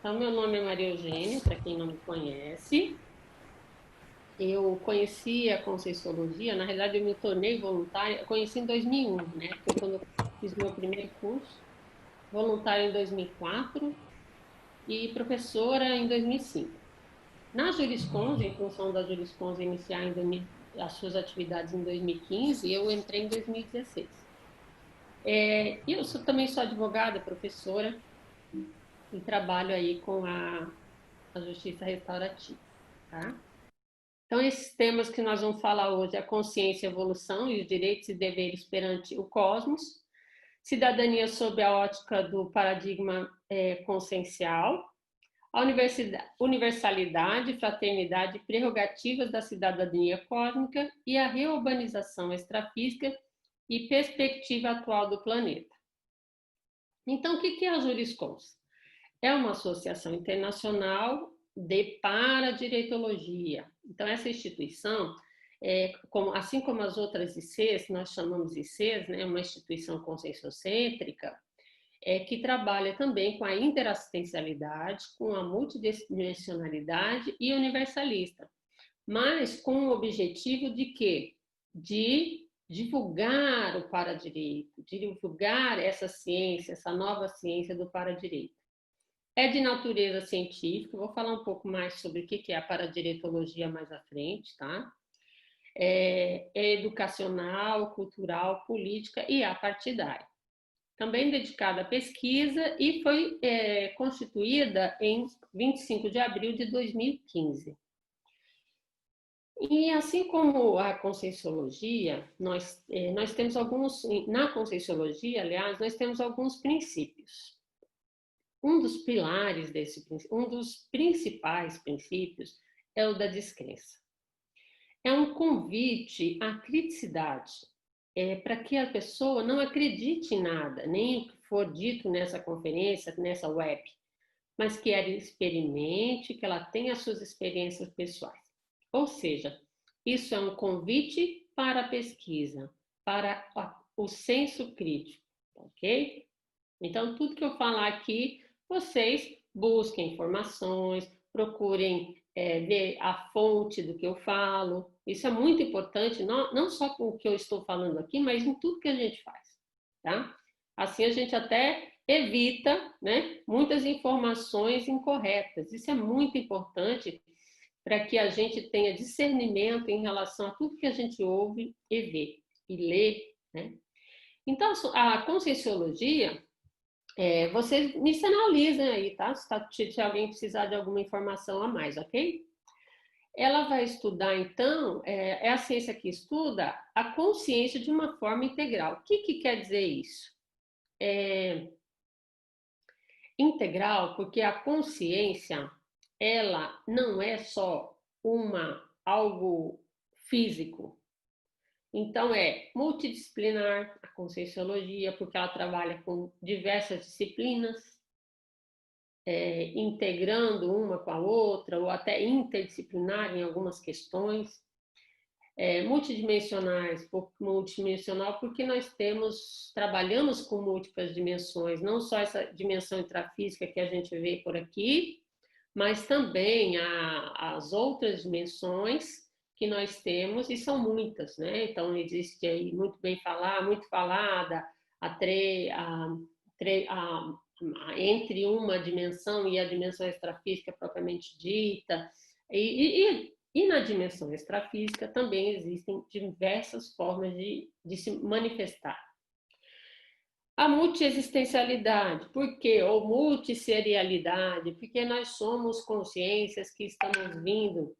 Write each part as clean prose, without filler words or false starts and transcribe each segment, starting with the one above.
Então, meu nome é Maria Eugênia, para quem não me conhece. Eu conheci a Conscienciologia, na realidade eu me tornei voluntária, eu conheci em 2001, né? Foi quando eu fiz meu primeiro curso, voluntária em 2004 e professora em 2005. Na Juriscons, em função da Juriscons iniciar as suas atividades em 2015, eu entrei em 2016. Também sou advogada, professora e trabalho aí com a justiça restaurativa, tá? Então, esses temas que nós vamos falar hoje é a consciência e a evolução e os direitos e deveres perante o cosmos, cidadania sob a ótica do paradigma consciencial, a universalidade, fraternidade e prerrogativas da cidadania cósmica e a reurbanização extrafísica e perspectiva atual do planeta. Então, o que é a Juriscons? É uma associação internacional de paradireitologia. Então, essa instituição, assim como as outras ICs, nós chamamos ICs, né, uma instituição conscienciocêntrica, que trabalha também com a interassistencialidade, com a multidimensionalidade e universalista, mas com o objetivo de quê? De divulgar o paradireito, de divulgar essa ciência, essa nova ciência do paradireito. É de natureza científica, vou falar um pouco mais sobre o que é a paradireitologia mais à frente, tá? É educacional, cultural, política e apartidária. Também dedicada à pesquisa e foi constituída em 25 de abril de 2015. E assim como a Conscienciologia, nós temos na Conscienciologia, aliás, nós temos alguns princípios. Um dos principais princípios é o da descrença. É um convite à criticidade, para que a pessoa não acredite em nada, nem o que for dito nessa conferência, nessa web, mas que ela experimente, que ela tenha suas experiências pessoais. Ou seja, isso é um convite para a pesquisa, para o senso crítico, ok? Então, tudo que eu falar aqui, vocês busquem informações, procurem ver a fonte do que eu falo. Isso é muito importante, não só com o que eu estou falando aqui, mas em tudo que a gente faz, tá? Assim a gente até evita, né, muitas informações incorretas. Isso é muito importante para que a gente tenha discernimento em relação a tudo que a gente ouve e vê e lê, né? Então, a conscienciologia vocês me sinalizem aí, tá? Se alguém precisar de alguma informação a mais, ok? Ela vai estudar, então, é a ciência que estuda a consciência de uma forma integral. O que quer dizer isso? Integral, porque a consciência, ela não é só algo físico. Então, é multidisciplinar a conscienciologia, porque ela trabalha com diversas disciplinas, integrando uma com a outra, ou até interdisciplinar em algumas questões, multidimensional porque trabalhamos com múltiplas dimensões, não só essa dimensão intrafísica que a gente vê por aqui, mas também as outras dimensões que nós temos, e são muitas, né? Então, existe aí muito falada, entre uma dimensão e a dimensão extrafísica propriamente dita, e na dimensão extrafísica também existem diversas formas de se manifestar. A multiexistencialidade, por quê? Ou multisserialidade, porque nós somos consciências que estamos vindo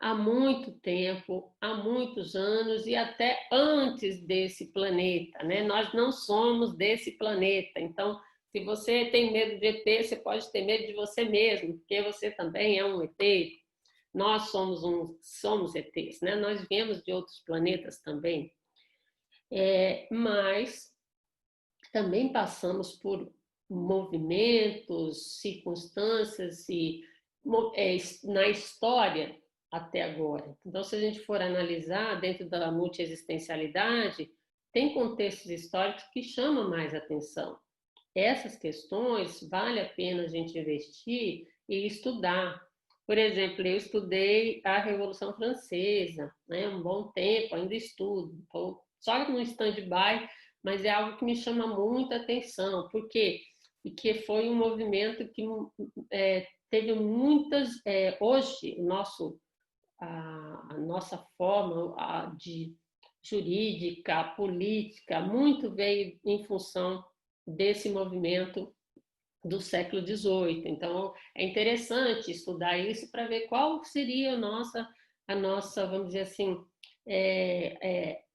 há muito tempo, há muitos anos e até antes desse planeta, né? Nós não somos desse planeta, então se você tem medo de ET, você pode ter medo de você mesmo, porque você também é um ET. Nós somos ETs, né? Nós viemos de outros planetas também, mas também passamos por movimentos, circunstâncias na história até agora. Então, se a gente for analisar dentro da multiexistencialidade, tem contextos históricos que chamam mais atenção. essas questões vale a pena a gente investir e estudar. Por exemplo, eu estudei a Revolução Francesa, né, um bom tempo, ainda estudo. Estou só no stand-by, mas é algo que me chama muita atenção. Por quê? Porque foi um movimento que teve muitas... hoje, a nossa forma de jurídica, política, muito veio em função desse movimento do século XVIII. Então, é interessante estudar isso para ver qual seria a nossa, vamos dizer assim,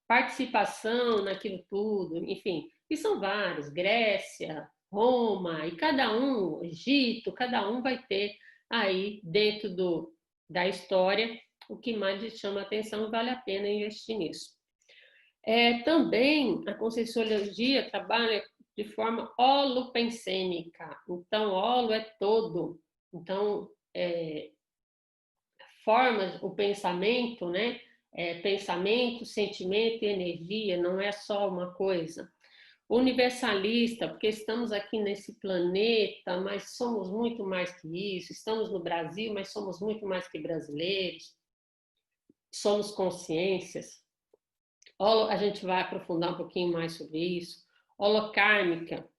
participação naquilo tudo. Enfim, e são vários, Grécia, Roma, e cada um, Egito, cada um vai ter aí dentro da história o que mais lhe chama a atenção, vale a pena investir nisso. Também a Conscienciologia trabalha de forma holopensêmica. Então, holo é todo. Então, forma o pensamento, né? Pensamento, sentimento e energia, não é só uma coisa. Universalista, porque estamos aqui nesse planeta, mas somos muito mais que isso. Estamos no Brasil, mas somos muito mais que brasileiros. Somos consciências. A gente vai aprofundar um pouquinho mais sobre isso. Holocármica.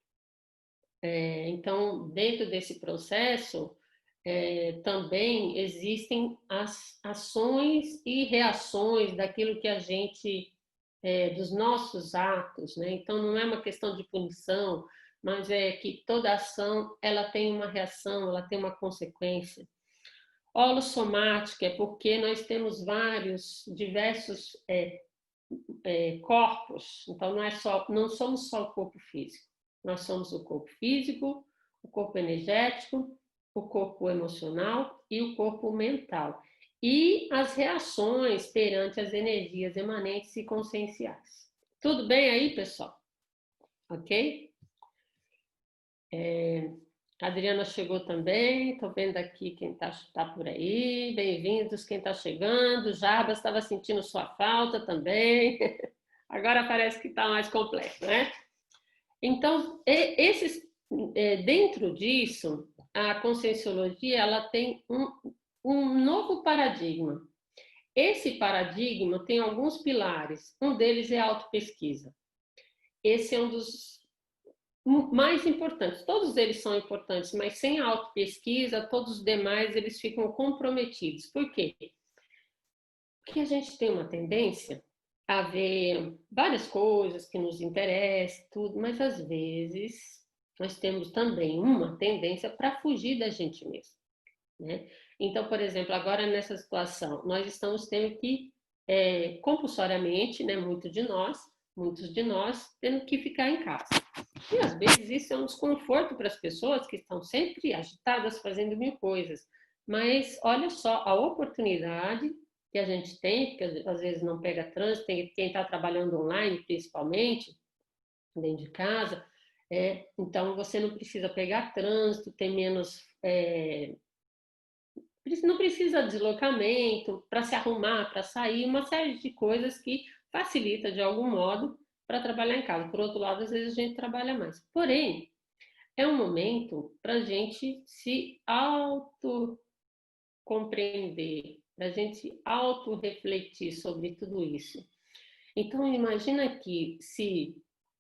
Então, dentro desse processo, também existem as ações e reações daquilo que a gente, dos nossos atos, né? Então, não é uma questão de punição, mas é que toda ação, ela tem uma reação, ela tem uma consequência. Holossomática é porque nós temos diversos corpos, então não somos só o corpo físico, nós somos o corpo físico, o corpo energético, o corpo emocional e o corpo mental. E as reações perante as energias emanentes e conscienciais. Tudo bem aí, pessoal? Ok? A Adriana chegou também, estou vendo aqui quem tá por aí. Bem-vindos, quem está chegando. Jarbas estava sentindo sua falta também. Agora parece que está mais completo, né? Então, dentro disso, a Conscienciologia ela tem um novo paradigma. Esse paradigma tem alguns pilares. Um deles é a autopesquisa. Esse é um dos mais importantes. Todos eles são importantes, mas sem a autopesquisa, todos os demais eles ficam comprometidos. Por quê? Porque a gente tem uma tendência a ver várias coisas que nos interessam, tudo, mas às vezes nós temos também uma tendência para fugir da gente mesmo, né? Então, por exemplo, agora nessa situação, nós estamos tendo que, compulsoriamente, né, muitos de nós, tendo que ficar em casa. E às vezes isso é um desconforto para as pessoas que estão sempre agitadas, fazendo mil coisas. Mas olha só a oportunidade que a gente tem, porque às vezes não pega trânsito, tem quem está trabalhando online, principalmente, dentro de casa. Então você não precisa pegar trânsito, tem menos. Não precisa de deslocamento para se arrumar, para sair, uma série de coisas que facilita de algum modo para trabalhar em casa. Por outro lado, às vezes a gente trabalha mais. Porém, é um momento para a gente se auto-compreender, para a gente auto-refletir sobre tudo isso. Então, imagina que se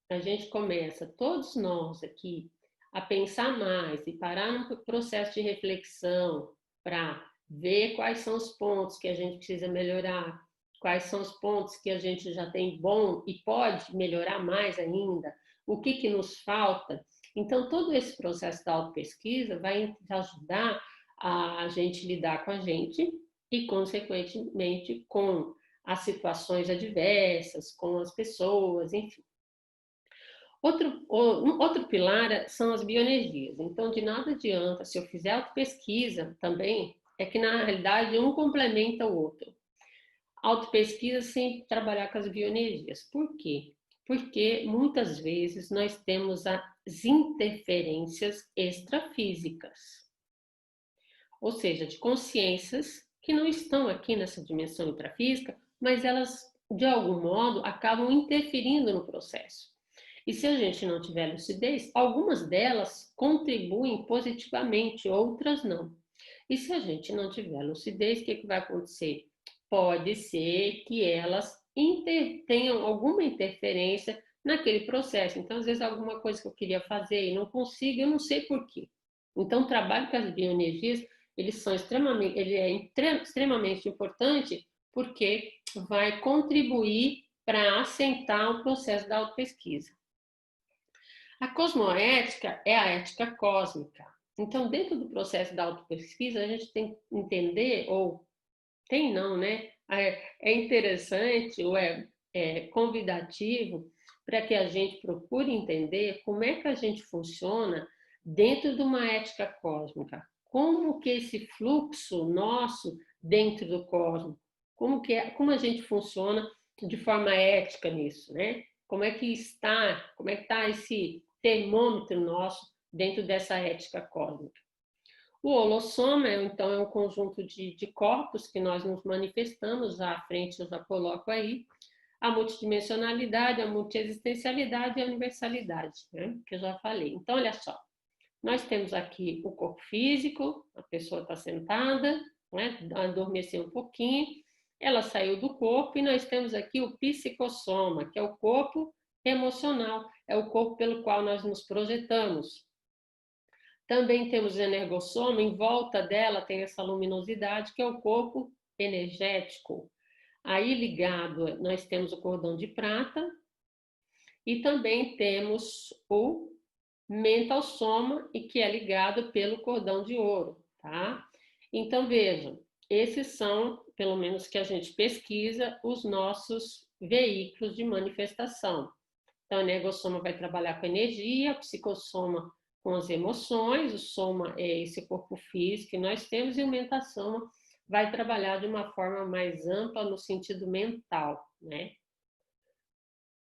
a gente começa, todos nós aqui, a pensar mais e parar no processo de reflexão para ver quais são os pontos que a gente precisa melhorar, quais são os pontos que a gente já tem bom e pode melhorar mais ainda, o que nos falta. Então, todo esse processo da autopesquisa vai ajudar a gente lidar com a gente e, consequentemente, com as situações adversas, com as pessoas, enfim. Outro pilar são as bioenergias. Então, de nada adianta, se eu fizer autopesquisa também, é que na realidade um complementa o outro. Autopesquisa sem trabalhar com as bioenergias. Por quê? Porque muitas vezes nós temos as interferências extrafísicas, ou seja, de consciências que não estão aqui nessa dimensão intrafísica, mas elas, de algum modo, acabam interferindo no processo. E se a gente não tiver lucidez, algumas delas contribuem positivamente, outras não. E se a gente não tiver lucidez, o que vai acontecer? Pode ser que elas tenham alguma interferência naquele processo. Então, às vezes, alguma coisa que eu queria fazer e não consigo, eu não sei por quê. Então, o trabalho com as bioenergias, ele é extremamente importante porque vai contribuir para assentar o processo da autopesquisa. A cosmoética é a ética cósmica. Então, dentro do processo da autopesquisa, a gente tem que entender, ou tem não, né? É interessante ou é convidativo para que a gente procure entender como é que a gente funciona dentro de uma ética cósmica. Como que esse fluxo nosso dentro do cosmos, como a gente funciona de forma ética nisso, né? Como é que está esse termômetro nosso dentro dessa ética cósmica? O holossoma, então, é um conjunto de corpos que nós nos manifestamos, à frente eu já coloco aí, a multidimensionalidade, a multiexistencialidade e a universalidade, né? Que eu já falei. Então, olha só, nós temos aqui o corpo físico, a pessoa está sentada, né? Adormeceu um pouquinho, ela saiu do corpo e nós temos aqui o psicossoma, que é o corpo emocional, é o corpo pelo qual nós nos projetamos. Também temos o energossoma, em volta dela tem essa luminosidade, que é o corpo energético. Aí ligado, nós temos o cordão de prata e também temos o mental soma, e que é ligado pelo cordão de ouro, tá? Então, vejam, esses são, pelo menos que a gente pesquisa, os nossos veículos de manifestação. Então, o energossoma vai trabalhar com energia, o psicossoma com as emoções, o soma é esse corpo físico que nós temos, e o mentassoma vai trabalhar de uma forma mais ampla no sentido mental, né?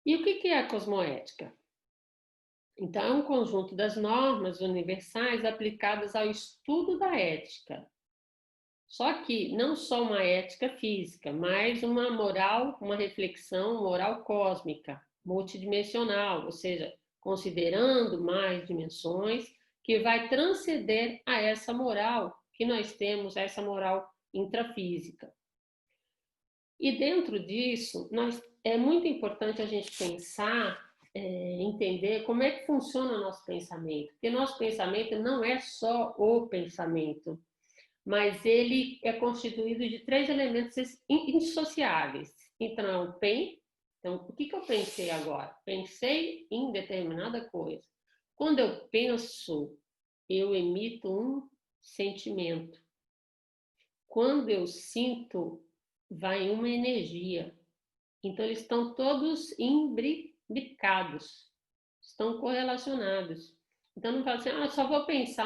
E o que é a cosmoética? Então, é um conjunto das normas universais aplicadas ao estudo da ética. Só que não só uma ética física, mas uma moral, uma reflexão moral cósmica, multidimensional, ou seja, considerando mais dimensões, que vai transcender a essa moral que nós temos, essa moral intrafísica. E dentro disso, é muito importante a gente pensar, entender como é que funciona o nosso pensamento. Porque nosso pensamento não é só o pensamento, mas ele é constituído de 3 elementos indissociáveis. Então, então, o que eu pensei agora? Pensei em determinada coisa. Quando eu penso, eu emito um sentimento. Quando eu sinto, vai uma energia. Então, eles estão todos imbricados, estão correlacionados. Então, não fala assim, só vou pensar,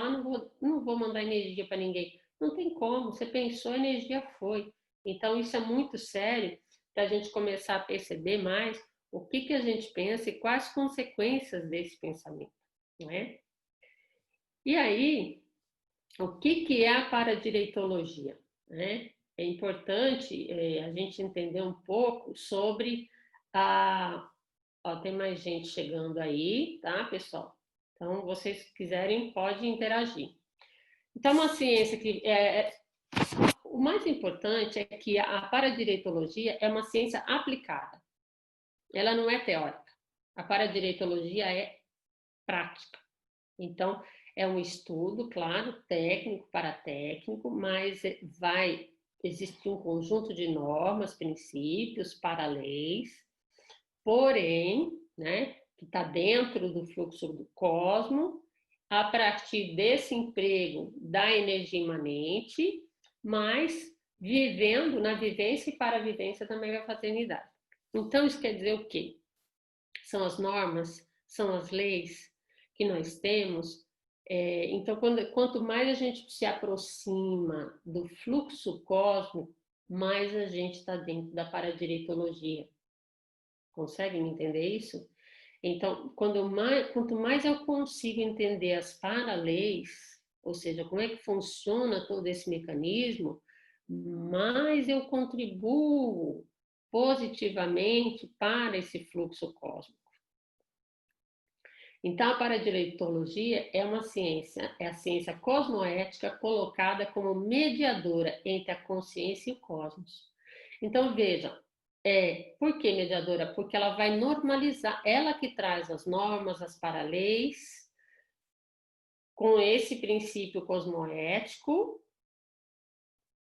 não vou mandar energia para ninguém. Não tem como, você pensou, a energia foi. Então, isso é muito sério para a gente começar a perceber mais o que a gente pensa e quais as consequências desse pensamento, não é? E aí, o que é a paradireitologia, né? É importante a gente entender um pouco sobre a... Ó, tem mais gente chegando aí, tá, pessoal? Então, vocês quiserem, pode interagir. Então, uma ciência que o mais importante é que a paradireitologia é uma ciência aplicada. Ela não é teórica. A paradireitologia é prática. Então, é um estudo, claro, técnico para técnico, mas vai existir um conjunto de normas, princípios para leis, porém, né, que está dentro do fluxo do cosmos, a partir desse emprego da energia imanente, mas vivendo na vivência e para a vivência da mega fraternidade. Então, isso quer dizer o quê? São as normas, são as leis que nós temos. Então, quanto mais a gente se aproxima do fluxo cósmico, mais a gente está dentro da paradireitologia. Conseguem entender isso? Então, quanto mais eu consigo entender as paraleis, ou seja, como é que funciona todo esse mecanismo, mais eu contribuo positivamente para esse fluxo cósmico. Então, a paradireitologia é uma ciência, é a ciência cosmoética colocada como mediadora entre a consciência e o cosmos. Então, veja, por que mediadora? Porque ela vai normalizar, ela que traz as normas, as paraleis, com esse princípio cosmoético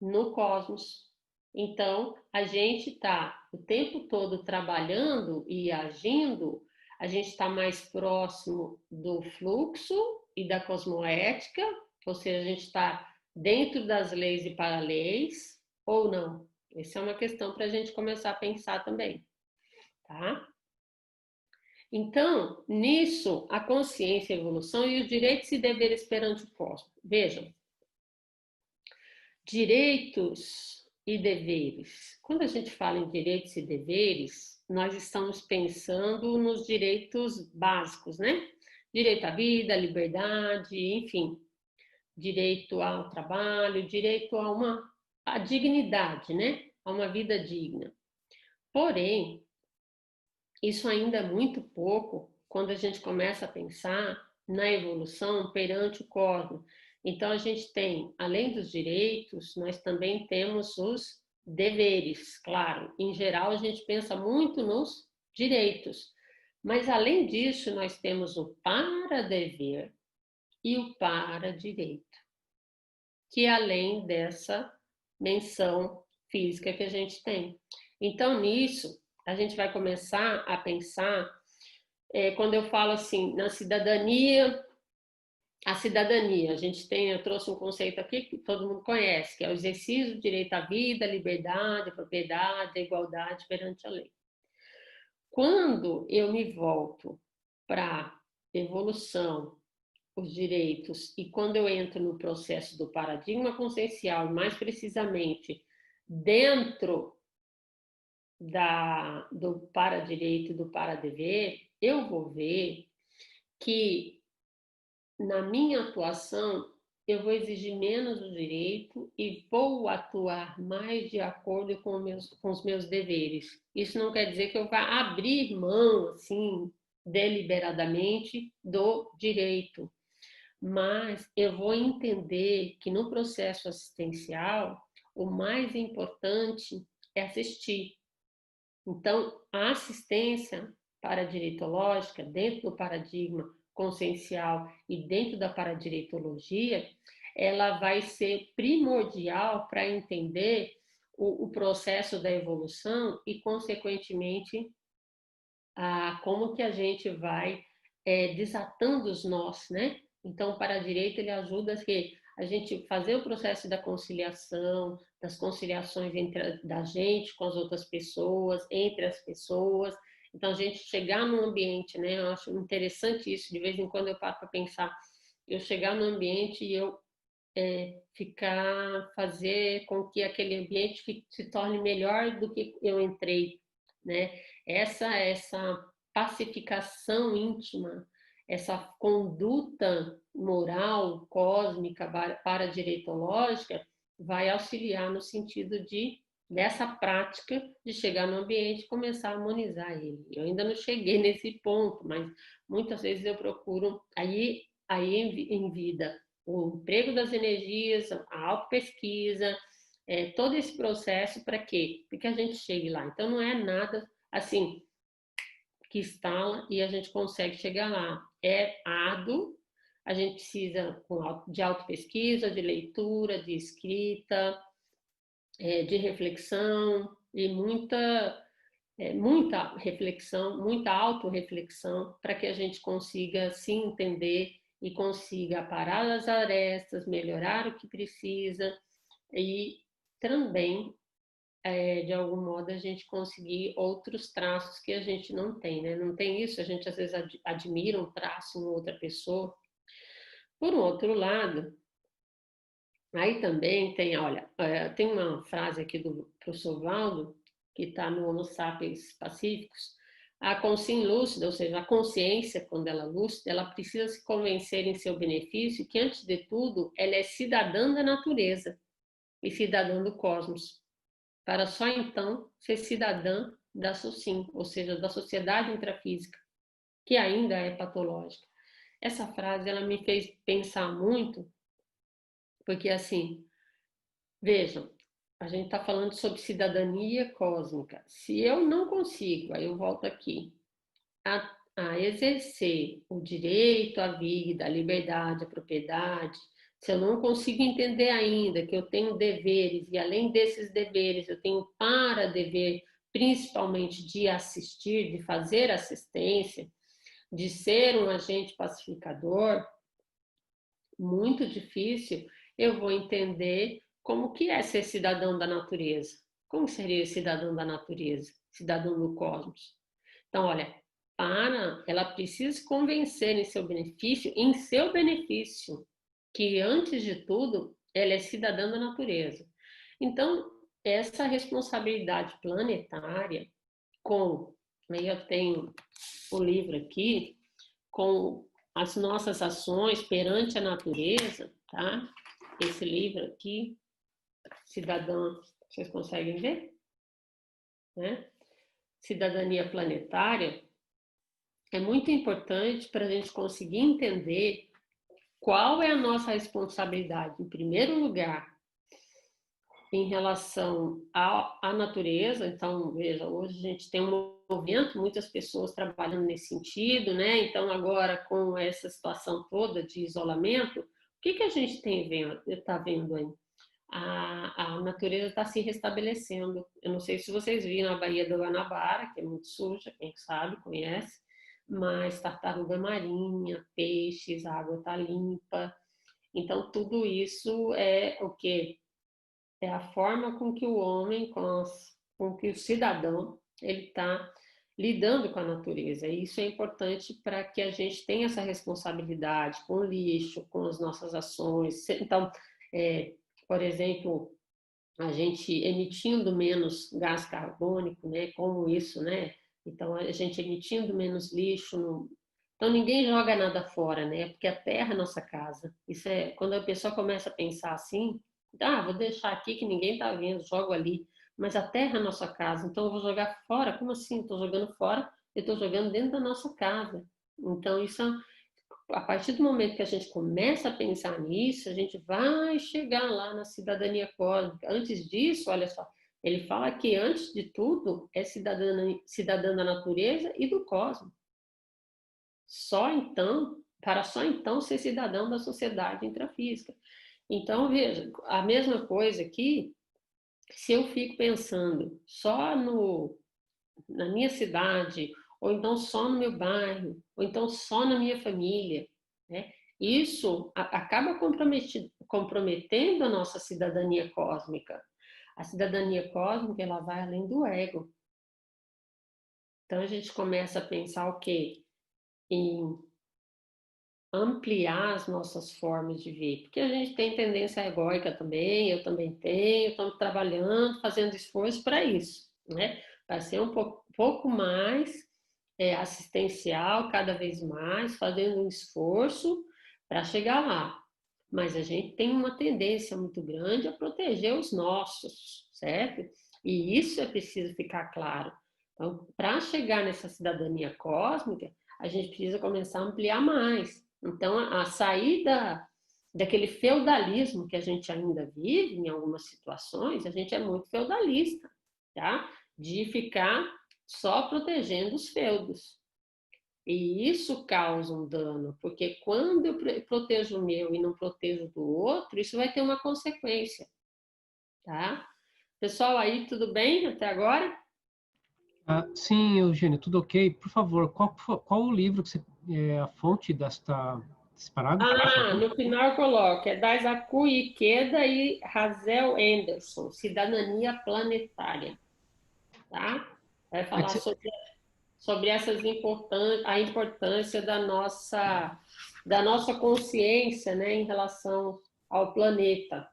no cosmos. Então, a gente está o tempo todo trabalhando e agindo, a gente está mais próximo do fluxo e da cosmoética, ou seja, a gente está dentro das leis e paraleis, ou não? Essa é uma questão para a gente começar a pensar também, tá? Então, nisso, a consciência, a evolução e os direitos e deveres perante o cosmos. Vejam, direitos e deveres. Quando a gente fala em direitos e deveres, nós estamos pensando nos direitos básicos, né? Direito à vida, liberdade, enfim, direito ao trabalho, direito a dignidade, né? A uma vida digna. Porém, isso ainda é muito pouco quando a gente começa a pensar na evolução perante o cosmos. Então, a gente tem, além dos direitos, nós também temos os deveres, claro. Em geral, a gente pensa muito nos direitos, mas além disso, nós temos o para-dever e o para-direito, que é além dessa menção física que a gente tem. Então, nisso, a gente vai começar a pensar, quando eu falo assim, na cidadania, a cidadania, a gente tem, eu trouxe um conceito aqui que todo mundo conhece, que é o exercício do direito à vida, liberdade, propriedade, igualdade perante a lei. Quando eu me volto para evolução, os direitos, e quando eu entro no processo do paradigma consciencial, mais precisamente dentro do para-direito e do para-dever, eu vou ver que na minha atuação eu vou exigir menos o direito e vou atuar mais de acordo com os meus deveres. Isso não quer dizer que eu vá abrir mão, assim, deliberadamente do direito, mas eu vou entender que no processo assistencial o mais importante é assistir. Então, a assistência paradireitológica, dentro do paradigma consciencial e dentro da paradireitologia, ela vai ser primordial para entender o processo da evolução e, consequentemente, como que a gente vai desatando os nós, né? Então, o paradireito ele ajuda a gente fazer o processo da conciliação, das conciliações da gente com as outras pessoas, entre as pessoas. Então, a gente chegar no ambiente, né? Eu acho interessante isso. De vez em quando eu paro para pensar, eu chegar no ambiente e eu fazer com que aquele ambiente se torne melhor do que eu entrei, né? Essa pacificação íntima, essa conduta moral, cósmica, paradireitológica, vai auxiliar no sentido dessa prática de chegar no ambiente e começar a harmonizar ele. Eu ainda não cheguei nesse ponto, mas muitas vezes eu procuro, aí em vida, o emprego das energias, a autopesquisa, todo esse processo para quê? Para que a gente chegue lá. Então, não é nada assim que instala e a gente consegue chegar lá. É árduo, a gente precisa de autopesquisa, de leitura, de escrita, de reflexão e muita reflexão, muita autorreflexão para que a gente consiga se entender e consiga parar as arestas, melhorar o que precisa e também, de algum modo, a gente conseguir outros traços que a gente não tem, né? Não tem isso, a gente às vezes admira um traço em outra pessoa. Por um outro lado, aí também tem, olha, tem uma frase aqui do professor Valdo, que está no Homo Sapiens Pacíficos, a consciência lúcida, ou seja, a consciência, quando ela é lúcida, ela precisa se convencer em seu benefício que, antes de tudo, ela é cidadã da natureza e cidadã do cosmos, para só então ser cidadã da SOCIM, ou seja, da sociedade intrafísica, que ainda é patológica. Essa frase, ela me fez pensar muito, porque assim, vejam, a gente está falando sobre cidadania cósmica. Se eu não consigo, aí eu volto aqui, a exercer o direito à vida, à liberdade, à propriedade, se eu não consigo entender ainda que eu tenho deveres, e além desses deveres, eu tenho para dever, principalmente de assistir, de fazer assistência, de ser um agente pacificador, muito difícil, eu vou entender como que é ser cidadão da natureza. Como seria cidadão da natureza, cidadão do cosmos? Então, olha, ela precisa se convencer em seu benefício, que antes de tudo, ela é cidadã da natureza. Então, essa responsabilidade planetária com, aí eu tenho o livro aqui, com as nossas ações perante a natureza, tá? Esse livro aqui, Cidadã, vocês conseguem ver? Né? Cidadania Planetária, é muito importante para a gente conseguir entender qual é a nossa responsabilidade, em primeiro lugar, em relação à natureza. Então, veja, hoje a gente tem um movimento, muitas pessoas trabalhando nesse sentido, né? Então, agora com essa situação toda de isolamento, o que que a gente está vendo aí? A natureza está se restabelecendo. Eu não sei se vocês viram a Baía do Guanabara, que é muito suja, quem sabe, conhece, mas tartaruga marinha, peixes, a água está limpa. Então, tudo isso é o que é a forma com que o homem, com que o cidadão, ele está lidando com a natureza. E isso é importante para que a gente tenha essa responsabilidade com o lixo, com as nossas ações. Então, por exemplo, a gente emitindo menos gás carbônico, né? Como isso, né? Então, a gente emitindo menos lixo. Então, ninguém joga nada fora, né? Porque a terra é nossa casa. Isso é quando a pessoa começa a pensar assim, vou deixar aqui que ninguém está vendo, jogo ali. Mas a terra é nossa casa, então eu vou jogar fora. Como assim? Estou jogando fora? Eu estou jogando dentro da nossa casa. Então, isso a partir do momento que a gente começa a pensar nisso, a gente vai chegar lá na cidadania cósmica. Antes disso, olha só, ele fala que antes de tudo é cidadã da natureza e do cosmos. Só então ser cidadão da sociedade intrafísica. Então, veja, a mesma coisa aqui, se eu fico pensando só na minha cidade, ou então só no meu bairro, ou então só na minha família, né? Isso acaba comprometendo a nossa cidadania cósmica. A cidadania cósmica, ela vai além do ego. Então a gente começa a pensar o quê? Em ampliar as nossas formas de ver, porque a gente tem tendência egóica também, eu também tenho, estamos trabalhando, fazendo esforço para isso, né? Para ser um pouco mais assistencial, cada vez mais, fazendo um esforço para chegar lá. Mas a gente tem uma tendência muito grande a proteger os nossos, certo? E isso é preciso ficar claro. Então, para chegar nessa cidadania cósmica, a gente precisa começar a ampliar mais. Então, a saída daquele feudalismo que a gente ainda vive em algumas situações, a gente é muito feudalista, tá? De ficar só protegendo os feudos. E isso causa um dano, porque quando eu protejo o meu e não protejo do outro, isso vai ter uma consequência, tá? Pessoal, aí tudo bem até agora? Sim, Eugênio, tudo ok. Por favor, qual o livro que você, é a fonte desse parágrafo, por favor? No final eu coloco, é Daisaku Ikeda e Hazel Anderson, Cidadania Planetária, tá? Vai É que falar você, sobre a importância da nossa consciência, né, em relação ao planeta,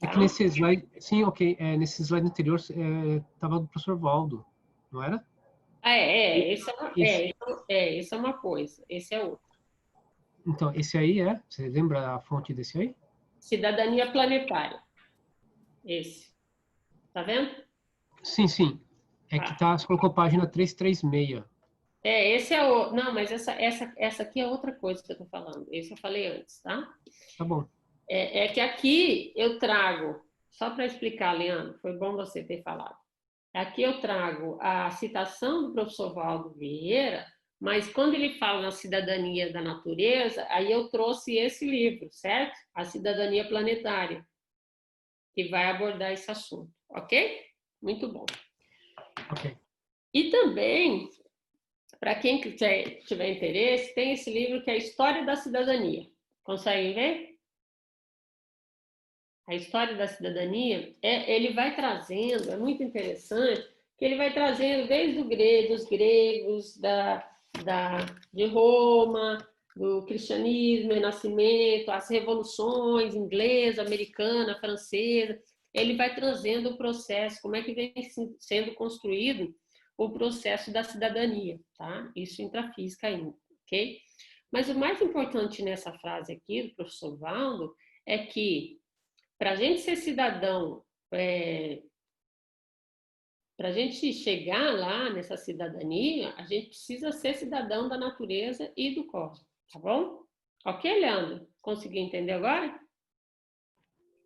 é que tá? nesse slide, sim, ok, nesse slide anterior estava do professor Valdo, não era? Esse, Essa é uma coisa, esse é outro. então, esse aí você lembra a fonte desse aí? Cidadania planetária, esse. Tá vendo? Sim, sim. É que Tá. tá, você colocou página 336. Esse é o... Não, mas essa aqui é outra coisa que eu estou falando. Esse eu falei antes, tá? Tá bom. É que aqui eu trago, só para explicar, Leandro, foi bom você ter falado. Aqui eu trago a citação do professor Valdo Vieira, mas quando ele fala na cidadania da natureza, aí eu trouxe esse livro, certo? A Cidadania Planetária, que vai abordar esse assunto, ok? Muito bom. Ok. E também, para quem tiver interesse, tem esse livro que é a História da Cidadania. Conseguem ver? A História da Cidadania, ele vai trazendo, é muito interessante, que ele vai trazendo desde dos gregos, de Roma, do cristianismo, renascimento, as revoluções inglesa, americana, francesa, ele vai trazendo o processo, como é que vem sendo construído o processo da cidadania, tá? Isso intrafísica ainda, ok? Mas o mais importante nessa frase aqui do professor Valdo é que para a gente ser cidadão, para a gente chegar lá nessa cidadania, a gente precisa ser cidadão da natureza e do cosmos, tá bom? Ok, Leandro? Conseguiu entender agora?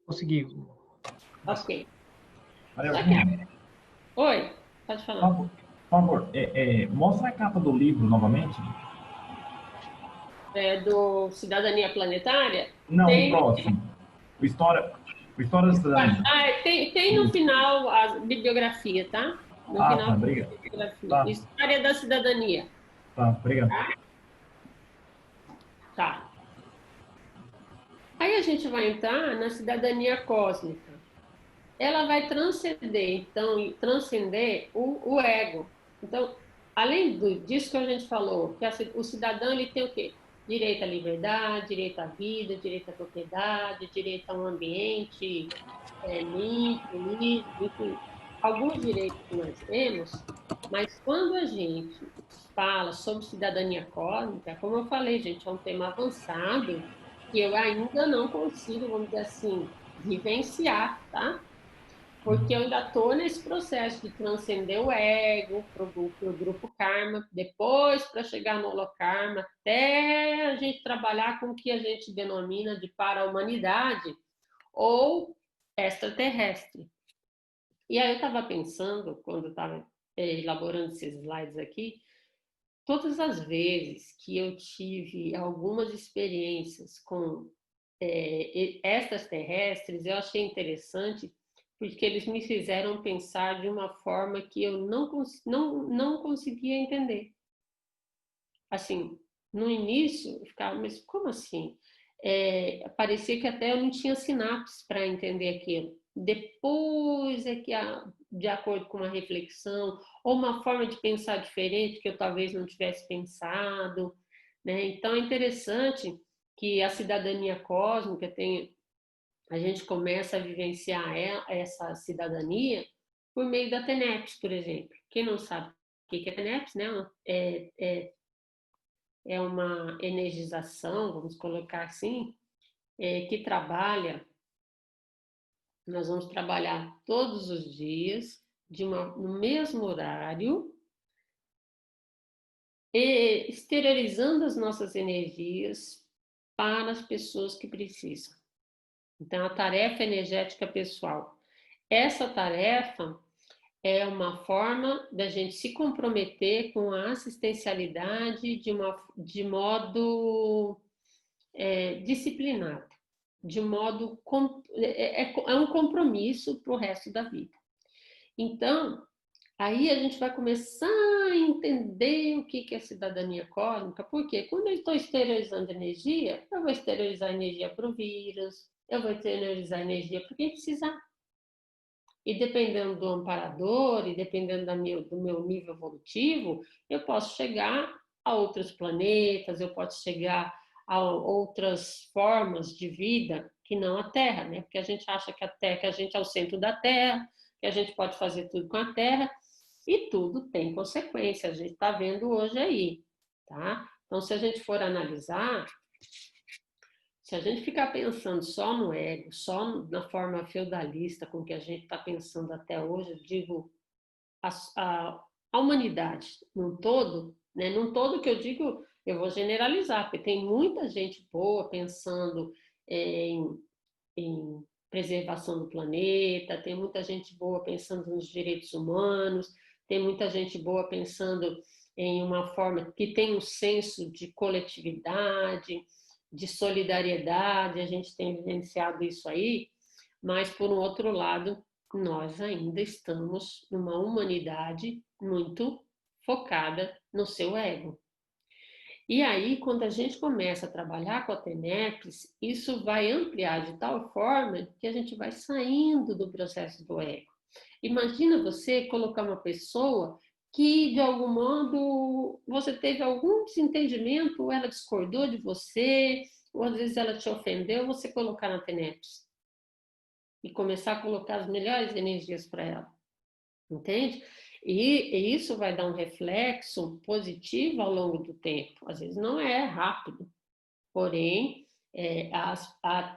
Consegui. Ok. Só que... Marielzinha, Oi, pode falar. por favor, mostra a capa do livro novamente. Do Cidadania Planetária? Não, o Tem, próximo. O História da Cidadania. tem no final a bibliografia, tá? No Ah, final tá, tem obrigado. a bibliografia. Tá, História da Cidadania. tá, obrigado. Tá. Aí a gente vai entrar na cidadania cósmica. Ela vai transcender, então, transcender o ego. Então, além disso que a gente falou, que o cidadão ele tem o quê? Direito à liberdade, direito à vida, direito à propriedade, direito a um ambiente limpo, livre, enfim, alguns direitos que nós temos, mas quando a gente fala sobre cidadania cósmica, como eu falei, gente, é um tema avançado que eu ainda não consigo, vamos dizer assim, vivenciar, tá? Porque eu ainda estou nesse processo de transcender o ego para o grupo karma, depois para chegar no holokarma, até a gente trabalhar com o que a gente denomina de para-humanidade ou extraterrestre. E aí eu estava pensando, quando eu estava elaborando esses slides aqui, todas as vezes que eu tive algumas experiências com extraterrestres, eu achei interessante porque eles me fizeram pensar de uma forma que eu não conseguia entender. Assim, no início, eu ficava, mas como assim? Parecia que até eu não tinha sinapse para entender aquilo. Depois é que, de acordo com uma reflexão, ou uma forma de pensar diferente, que eu talvez não tivesse pensado, né? Então, é interessante que a cidadania cósmica tem, a gente começa a vivenciar essa cidadania por meio da TENEPS, por exemplo. Quem não sabe o que é TENEPS, né? É uma energização, vamos colocar assim, que trabalha, nós vamos trabalhar todos os dias, no mesmo horário, e exteriorizando as nossas energias para as pessoas que precisam. Então, a tarefa energética pessoal. Essa tarefa é uma forma da gente se comprometer com a assistencialidade de modo disciplinado, de modo é um compromisso para o resto da vida. Então, aí a gente vai começar a entender o que é cidadania cósmica, porque quando eu estou exteriorizando energia, eu vou exteriorizar energia para o vírus, eu vou exteriorizar energia para quem precisar. E dependendo do amparador, e dependendo do meu nível evolutivo, eu posso chegar a outros planetas, eu posso chegar a outras formas de vida que não a Terra, né? Porque a gente acha que que a gente é o centro da Terra, que a gente pode fazer tudo com a Terra, e tudo tem consequência, a gente está vendo hoje aí, tá? Então, se a gente for analisar, se a gente ficar pensando só no ego, só na forma feudalista com que a gente está pensando até hoje, eu digo, a, a humanidade num todo, né? Não todo que eu digo, eu vou generalizar, porque tem muita gente boa pensando em preservação do planeta, tem muita gente boa pensando nos direitos humanos, tem muita gente boa pensando em uma forma que tem um senso de coletividade, de solidariedade, a gente tem vivenciado isso aí, mas, por um outro lado, nós ainda estamos numa humanidade muito focada no seu ego. E aí, quando a gente começa a trabalhar com a TENEPS, isso vai ampliar de tal forma que a gente vai saindo do processo do ego. Imagina você colocar uma pessoa que, de algum modo, você teve algum desentendimento, ou ela discordou de você, ou às vezes ela te ofendeu, você colocar na TENEPS e começar a colocar as melhores energias para ela, entende? E isso vai dar um reflexo positivo ao longo do tempo. Às vezes não é rápido, porém,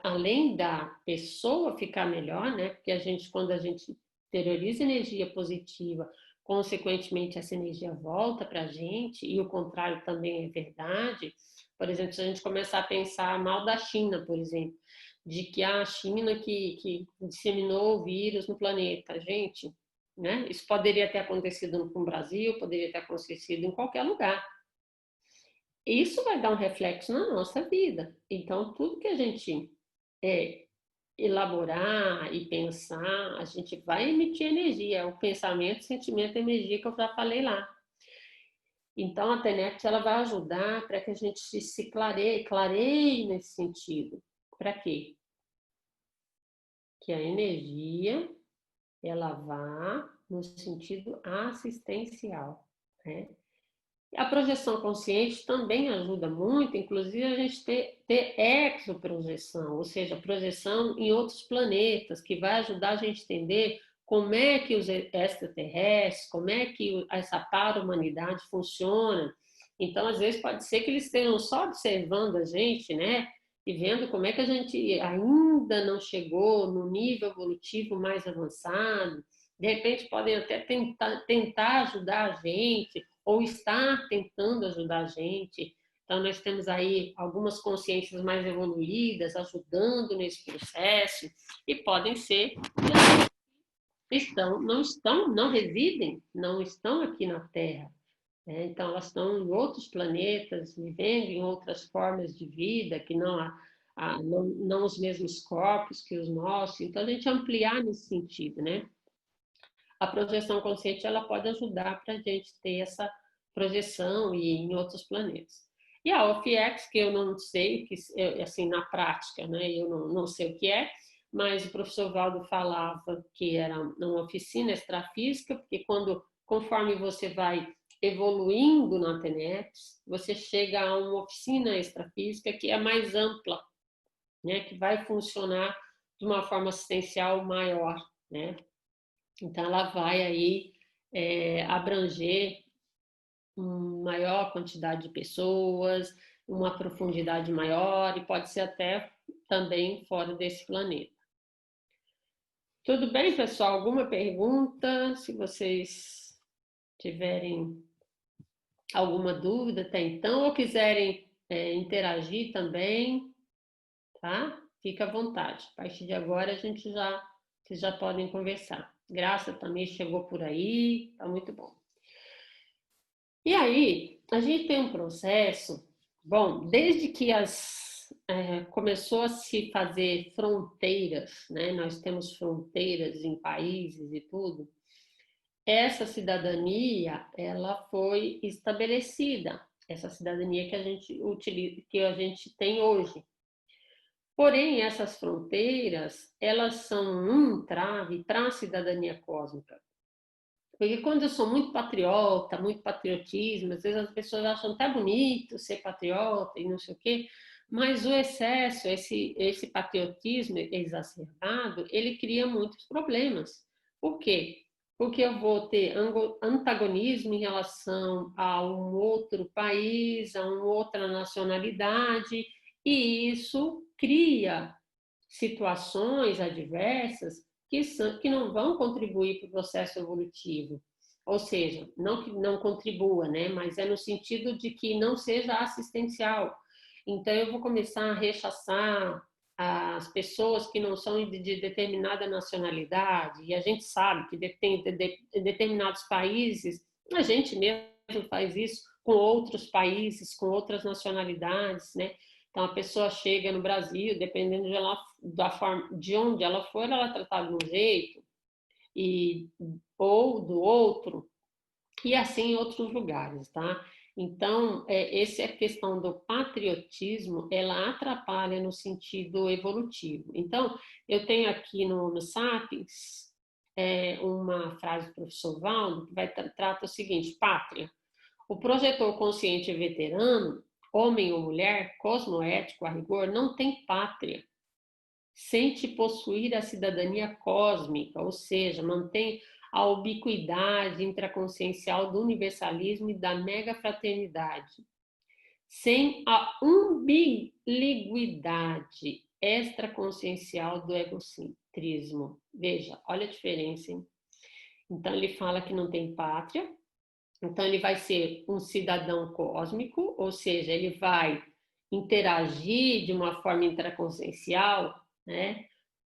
além da pessoa ficar melhor, né? Porque quando a gente exterioriza energia positiva, consequentemente essa energia volta para a gente, e o contrário também é verdade. Por exemplo, se a gente começar a pensar mal da China, por exemplo, de que a China que disseminou o vírus no planeta, gente, né? Isso poderia ter acontecido no Brasil, poderia ter acontecido em qualquer lugar. Isso vai dar um reflexo na nossa vida. Então, tudo que a gente elaborar e pensar, a gente vai emitir energia. É o pensamento, sentimento, energia que eu já falei lá. Então, a TENEPS ela vai ajudar para que a gente se clareie nesse sentido. Para quê? Que a energia ela vá no sentido assistencial, né? A projeção consciente também ajuda muito, inclusive a gente ter exoprojeção, ou seja, projeção em outros planetas, que vai ajudar a gente a entender como é que os extraterrestres, como é que essa para-humanidade funciona. Então, às vezes, pode ser que eles estejam só observando a gente, né? E vendo como é que a gente ainda não chegou no nível evolutivo mais avançado. De repente, podem até tentar ajudar a gente, ou estar tentando ajudar a gente. Então, nós temos aí algumas consciências mais evoluídas ajudando nesse processo, e podem ser não residem, não estão aqui na Terra. Né? Então, elas estão em outros planetas, vivendo em outras formas de vida, que não os mesmos corpos que os nossos. Então, a gente ampliar nesse sentido, né? A projeção consciente ela pode ajudar para a gente ter essa projeção e em outros planetas. E a OFX, que eu não sei, que assim na prática, né, eu não sei o que é, mas o professor Valdo falava que era uma oficina extrafísica, porque conforme você vai evoluindo na TENEPS, você chega a uma oficina extrafísica que é mais ampla, né, que vai funcionar de uma forma assistencial maior, né? Então, ela vai aí abranger uma maior quantidade de pessoas, uma profundidade maior, e pode ser até também fora desse planeta. Tudo bem, pessoal? Alguma pergunta? Se vocês tiverem alguma dúvida até então, ou quiserem interagir também, tá? Fica à vontade. A partir de agora, vocês já podem conversar. Graça também chegou por aí, tá muito bom. E aí, a gente tem um processo, bom, desde que começou a se fazer fronteiras, né? Nós temos fronteiras em países e tudo. Essa cidadania, ela foi estabelecida, essa cidadania que a gente utiliza, que a gente tem hoje. Porém, essas fronteiras, elas são um entrave para a cidadania cósmica. Porque quando eu sou muito patriota, muito patriotismo, às vezes as pessoas acham até bonito ser patriota e não sei o quê, mas o excesso, esse patriotismo exacerbado, ele cria muitos problemas. Por quê? Porque eu vou ter antagonismo em relação a um outro país, a uma outra nacionalidade, e isso cria situações adversas que não vão contribuir para o processo evolutivo. Ou seja, não que não contribua, né? Mas é no sentido de que não seja assistencial. Então, eu vou começar a rechaçar as pessoas que não são de determinada nacionalidade, e a gente sabe que tem determinados países, a gente mesmo faz isso com outros países, com outras nacionalidades, né? Então, a pessoa chega no Brasil, dependendo de onde ela for, ela é tratada de um jeito, ou do outro, e assim em outros lugares, tá? Então, essa questão do patriotismo, ela atrapalha no sentido evolutivo. Então, eu tenho aqui no Sapiens uma frase do professor Valdo que trata o seguinte: pátria. O projetor consciente e veterano, homem ou mulher, cosmoético a rigor, não tem pátria. Sente possuir a cidadania cósmica, ou seja, mantém a ubiquidade intraconsciencial do universalismo e da megafraternidade, sem a umbiliguidade extraconsciencial do egocentrismo. Veja, olha a diferença, hein? Então, ele fala que não tem pátria, então ele vai ser um cidadão cósmico, ou seja, ele vai interagir de uma forma intraconsciencial, né?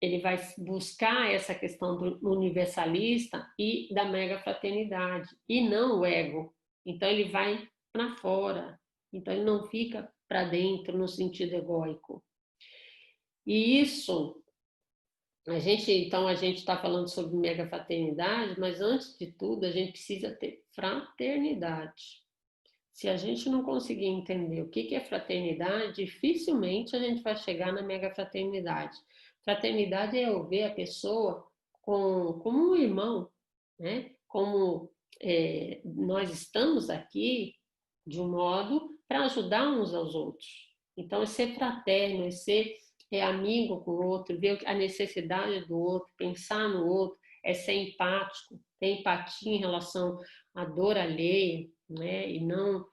Ele vai buscar essa questão do universalista e da megafraternidade, e não o ego. Então, ele vai para fora. Então, ele não fica para dentro no sentido egóico. E isso, a gente está falando sobre megafraternidade, mas antes de tudo, a gente precisa ter fraternidade. Se a gente não conseguir entender o que é fraternidade, dificilmente a gente vai chegar na megafraternidade. Fraternidade é eu ver a pessoa como um irmão, né? Como nós estamos aqui de um modo para ajudar uns aos outros. Então, é ser fraterno, é ser amigo com o outro, ver a necessidade do outro, pensar no outro, é ser empático, ter empatia em relação à dor alheia, né? E não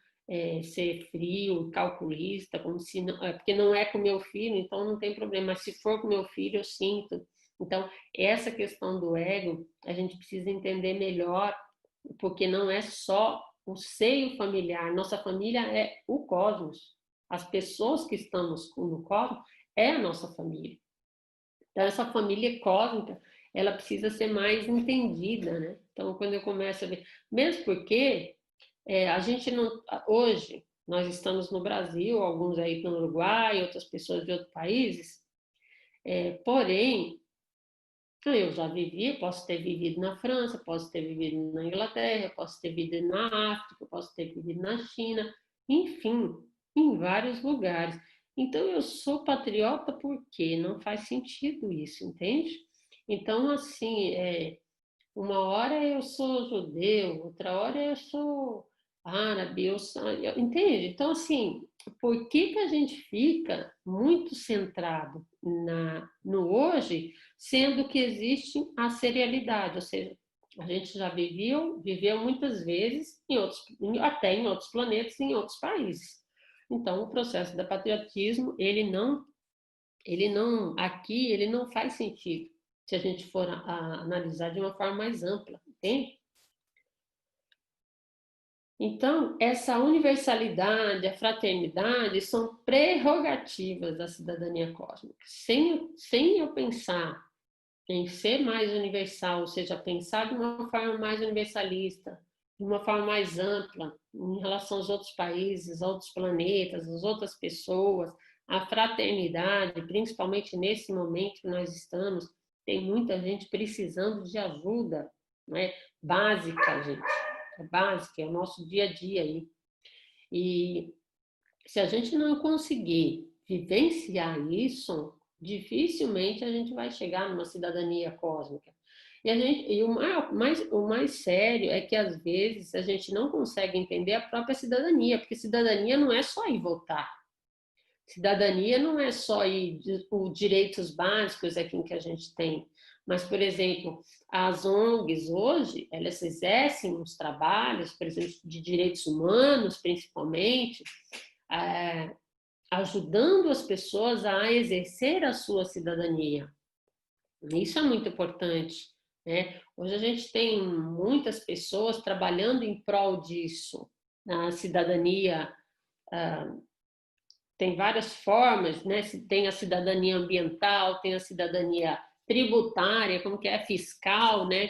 ser frio, calculista, como se não, porque não é com meu filho, então não tem problema, mas se for com meu filho, eu sinto. Então, essa questão do ego, a gente precisa entender melhor, porque não é só o seio familiar, nossa família é o cosmos. As pessoas que estamos no cosmos é a nossa família. Então, essa família cósmica, ela precisa ser mais entendida, né? Então, quando eu começo a ver, mesmo porque a gente não, hoje, nós estamos no Brasil, alguns aí no Uruguai, outras pessoas de outros países, porém, eu já vivi, posso ter vivido na França, posso ter vivido na Inglaterra, posso ter vivido na África, posso ter vivido na China, enfim, em vários lugares. Então, eu sou patriota porque não faz sentido isso, entende? Então, assim, uma hora eu sou judeu, outra hora eu sou árabe, entende? Então, assim, por que a gente fica muito centrado no hoje, sendo que existe a serialidade, ou seja, a gente já viveu muitas vezes até em outros planetas, em outros países. Então, o processo do patriotismo, aqui, ele não faz sentido se a gente for analisar de uma forma mais ampla, entende? Então, essa universalidade, a fraternidade são prerrogativas da cidadania cósmica. Sem eu pensar em ser mais universal, ou seja, pensar de uma forma mais universalista, de uma forma mais ampla, em relação aos outros países, aos outros planetas, às outras pessoas, a fraternidade, principalmente nesse momento que nós estamos, tem muita gente precisando de ajuda, né? Básica, gente. É básica, é o nosso dia a dia aí. E se a gente não conseguir vivenciar isso, dificilmente a gente vai chegar numa cidadania cósmica. E o mais sério é que, às vezes, a gente não consegue entender a própria cidadania, porque cidadania não é só ir votar. Cidadania não é só os direitos básicos aqui que a gente tem, mas, por exemplo, as ONGs hoje, elas exercem uns trabalhos, por exemplo, de direitos humanos, principalmente, ajudando as pessoas a exercer a sua cidadania. Isso é muito importante, né? Hoje a gente tem muitas pessoas trabalhando em prol disso, na cidadania. Tem várias formas, né? Tem a cidadania ambiental, tem a cidadania tributária, como que é fiscal, né?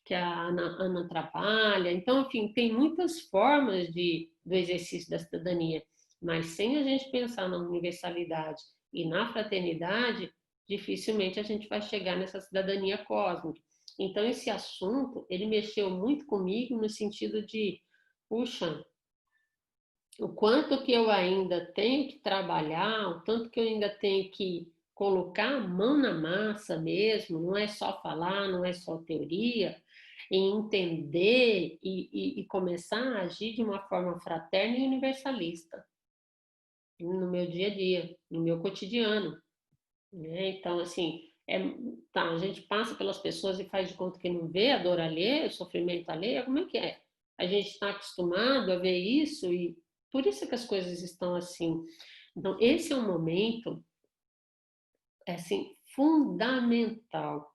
Que a Ana trabalha. Então, enfim, tem muitas formas do exercício da cidadania, mas sem a gente pensar na universalidade e na fraternidade, dificilmente a gente vai chegar nessa cidadania cósmica. Então, esse assunto, ele mexeu muito comigo no sentido de, puxa, o quanto que eu ainda tenho que trabalhar, o tanto que eu ainda tenho que colocar a mão na massa mesmo, não é só falar, não é só teoria, e entender e começar a agir de uma forma fraterna e universalista no meu dia a dia, no meu cotidiano, né? Então, assim, tá, a gente passa pelas pessoas e faz de conta que não vê a dor alheia, o sofrimento alheio, como é que é? A gente está acostumado a ver isso e por isso é que as coisas estão assim. Então, esse é um momento, assim, fundamental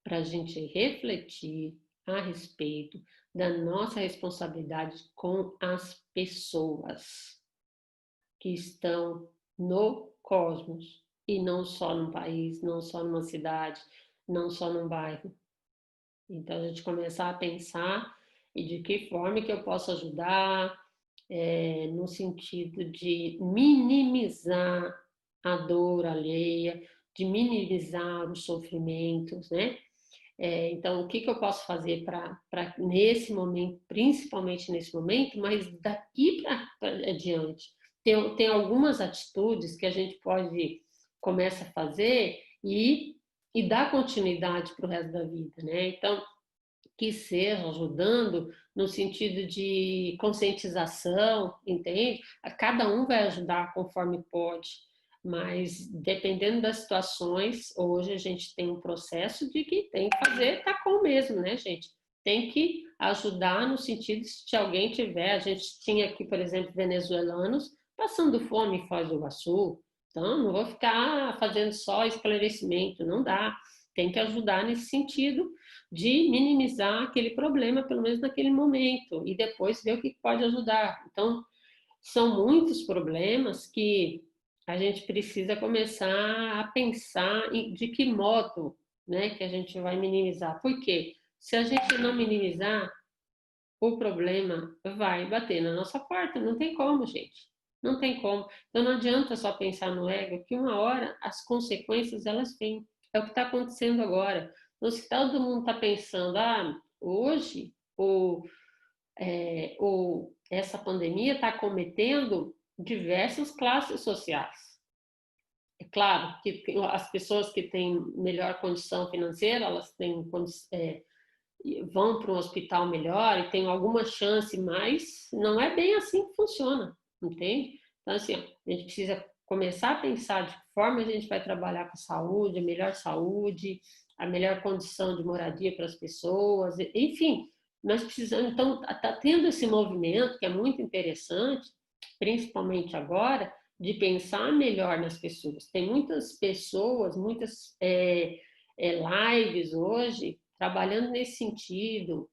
para a gente refletir a respeito da nossa responsabilidade com as pessoas que estão no cosmos e não só num país, não só numa cidade, não só num bairro. Então a gente começar a pensar e de que forma que eu posso ajudar, no sentido de minimizar a dor alheia, de minimizar os sofrimentos, né? Então, o que eu posso fazer para nesse momento, principalmente nesse momento, mas daqui para adiante? Tem algumas atitudes que a gente pode começar a fazer e dar continuidade para o resto da vida, né? Então, que seja ajudando no sentido de conscientização, entende? Cada um vai ajudar conforme pode, mas dependendo das situações, hoje a gente tem um processo de que tem que fazer tacom mesmo, né, gente? Tem que ajudar no sentido de se alguém tiver, a gente tinha aqui, por exemplo, venezuelanos passando fome em Foz do Iguaçu, então não vou ficar fazendo só esclarecimento, não dá. Tem que ajudar nesse sentido de minimizar aquele problema, pelo menos naquele momento, e depois ver o que pode ajudar. Então, são muitos problemas que a gente precisa começar a pensar de que modo, né, que a gente vai minimizar. Por quê? Se a gente não minimizar, o problema vai bater na nossa porta. Não tem como, gente. Não tem como. Então não adianta só pensar no ego, que uma hora as consequências elas vêm. É o que está acontecendo agora. Então, se todo mundo está pensando, hoje essa pandemia está acometendo diversas classes sociais. É claro que as pessoas que têm melhor condição financeira, elas têm vão para um hospital melhor e têm alguma chance, mas não é bem assim que funciona, entende? Então, assim, a gente precisa começar a pensar de que forma a gente vai trabalhar com saúde, a melhor condição de moradia para as pessoas, enfim, nós precisamos, então, está tendo esse movimento que é muito interessante, principalmente agora, de pensar melhor nas pessoas. Tem muitas pessoas, muitas lives hoje trabalhando nesse sentido,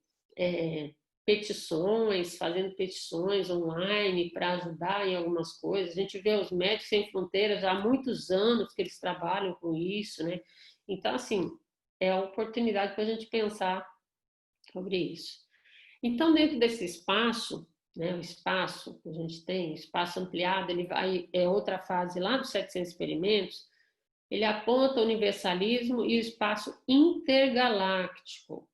fazendo petições online para ajudar em algumas coisas. A gente vê os Médicos Sem Fronteiras há muitos anos que eles trabalham com isso, né? Então, assim, é a oportunidade para a gente pensar sobre isso. Então, dentro desse espaço, né, o espaço que a gente tem, espaço ampliado, ele vai, é outra fase lá dos 700 experimentos, ele aponta o universalismo e o espaço intergaláctico.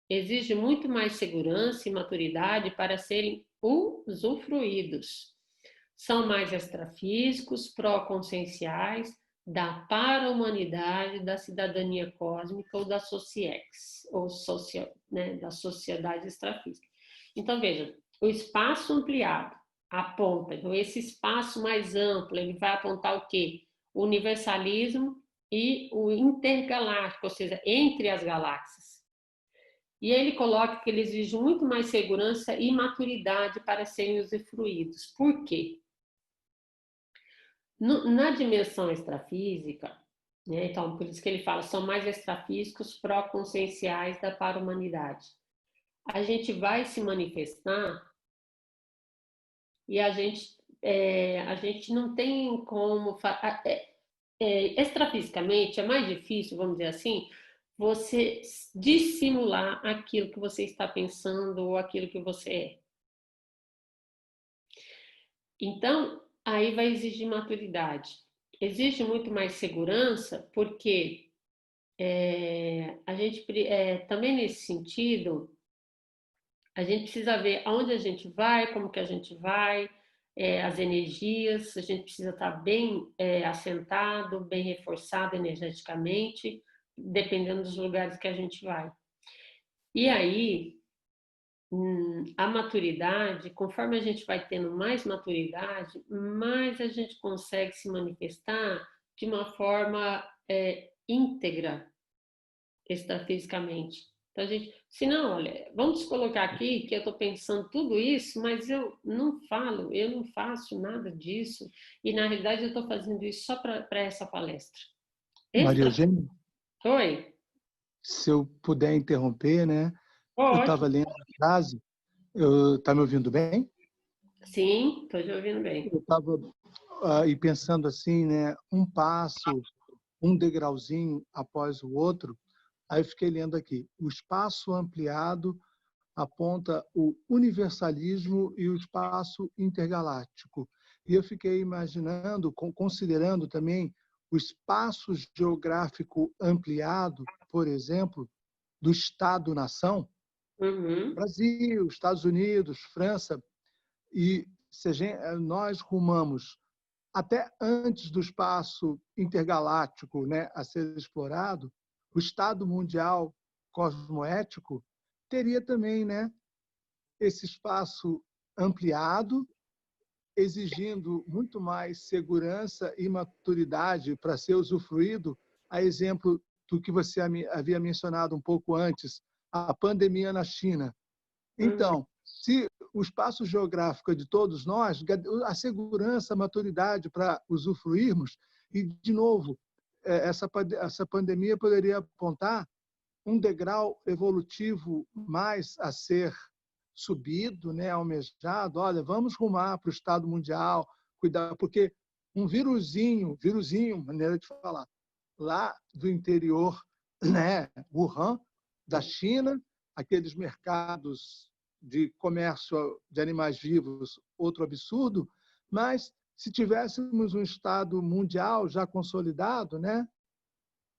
Exige muito mais segurança e maturidade para serem usufruídos. São mais extrafísicos, pró-conscienciais, da para-humanidade, da cidadania cósmica ou da sociex, ou da sociedade extrafísica. Então, veja, o espaço ampliado aponta, então esse espaço mais amplo, ele vai apontar o quê? O universalismo e o intergaláctico, ou seja, entre as galáxias. E ele coloca que ele exige muito mais segurança e maturidade para serem usufruídos. Por quê? Na dimensão extrafísica, né? Então, por isso que ele fala, são mais extrafísicos pró-conscienciais da para-humanidade. A gente vai se manifestar e a gente não tem como... extrafisicamente, é mais difícil, vamos dizer assim, você dissimular aquilo que você está pensando ou aquilo que você é. Então, aí vai exigir maturidade. Exige muito mais segurança, porque também nesse sentido, a gente precisa ver aonde a gente vai, como que a gente vai, as energias, a gente precisa estar bem assentado, bem reforçado energeticamente, dependendo dos lugares que a gente vai. E aí, a maturidade, conforme a gente vai tendo mais maturidade, mais a gente consegue se manifestar de uma forma íntegra, extrafisicamente. Então, se não, olha, vamos colocar aqui que eu estou pensando tudo isso, mas eu não falo, eu não faço nada disso, e na realidade eu estou fazendo isso só para essa palestra. Maria Eugênia, Oi? se eu puder interromper, né? Eu Pode. estava lendo a frase, está me ouvindo bem? Sim, estou te ouvindo bem. Eu estava aí pensando assim, né? Um passo, um degrauzinho após o outro. Aí eu fiquei lendo aqui, o espaço ampliado aponta o universalismo e o espaço intergaláctico. E eu fiquei imaginando, considerando também o espaço geográfico ampliado, por exemplo, do Estado-nação, Uhum. Brasil, Estados Unidos, França, e se nós rumamos até antes do espaço intergaláctico, né, a ser explorado, o Estado mundial cosmoético teria também, né, esse espaço ampliado, exigindo muito mais segurança e maturidade para ser usufruído, a exemplo do que você havia mencionado um pouco antes, a pandemia na China. Uhum. Então, se o espaço geográfico é de todos nós, a segurança, a maturidade para usufruirmos, e, de novo, essa pandemia poderia apontar um degrau evolutivo mais a ser subido, né, almejado. Olha, vamos rumar para o Estado mundial, cuidar, porque um vírusinho, maneira de falar, lá do interior, né, Wuhan, da China, aqueles mercados de comércio de animais vivos, outro absurdo, mas se tivéssemos um Estado mundial já consolidado, né,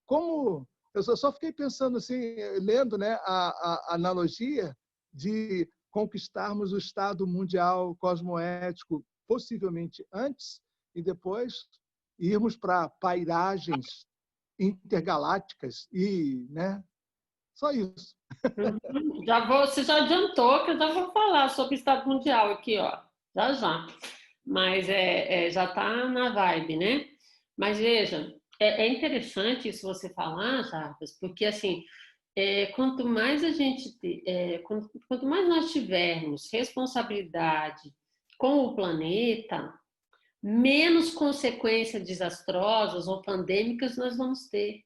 como eu só fiquei pensando assim, lendo, né, a analogia de conquistarmos o Estado mundial cosmoético, possivelmente antes, e depois irmos para pairagens intergalácticas e, né, só isso. Você já adiantou que eu já vou falar sobre o Estado Mundial aqui, ó. Já já. Mas já está na vibe, né? Mas veja, é interessante isso você falar, Jarbas, porque assim, quanto mais a gente, quanto mais nós tivermos responsabilidade com o planeta, menos consequências desastrosas ou pandêmicas nós vamos ter.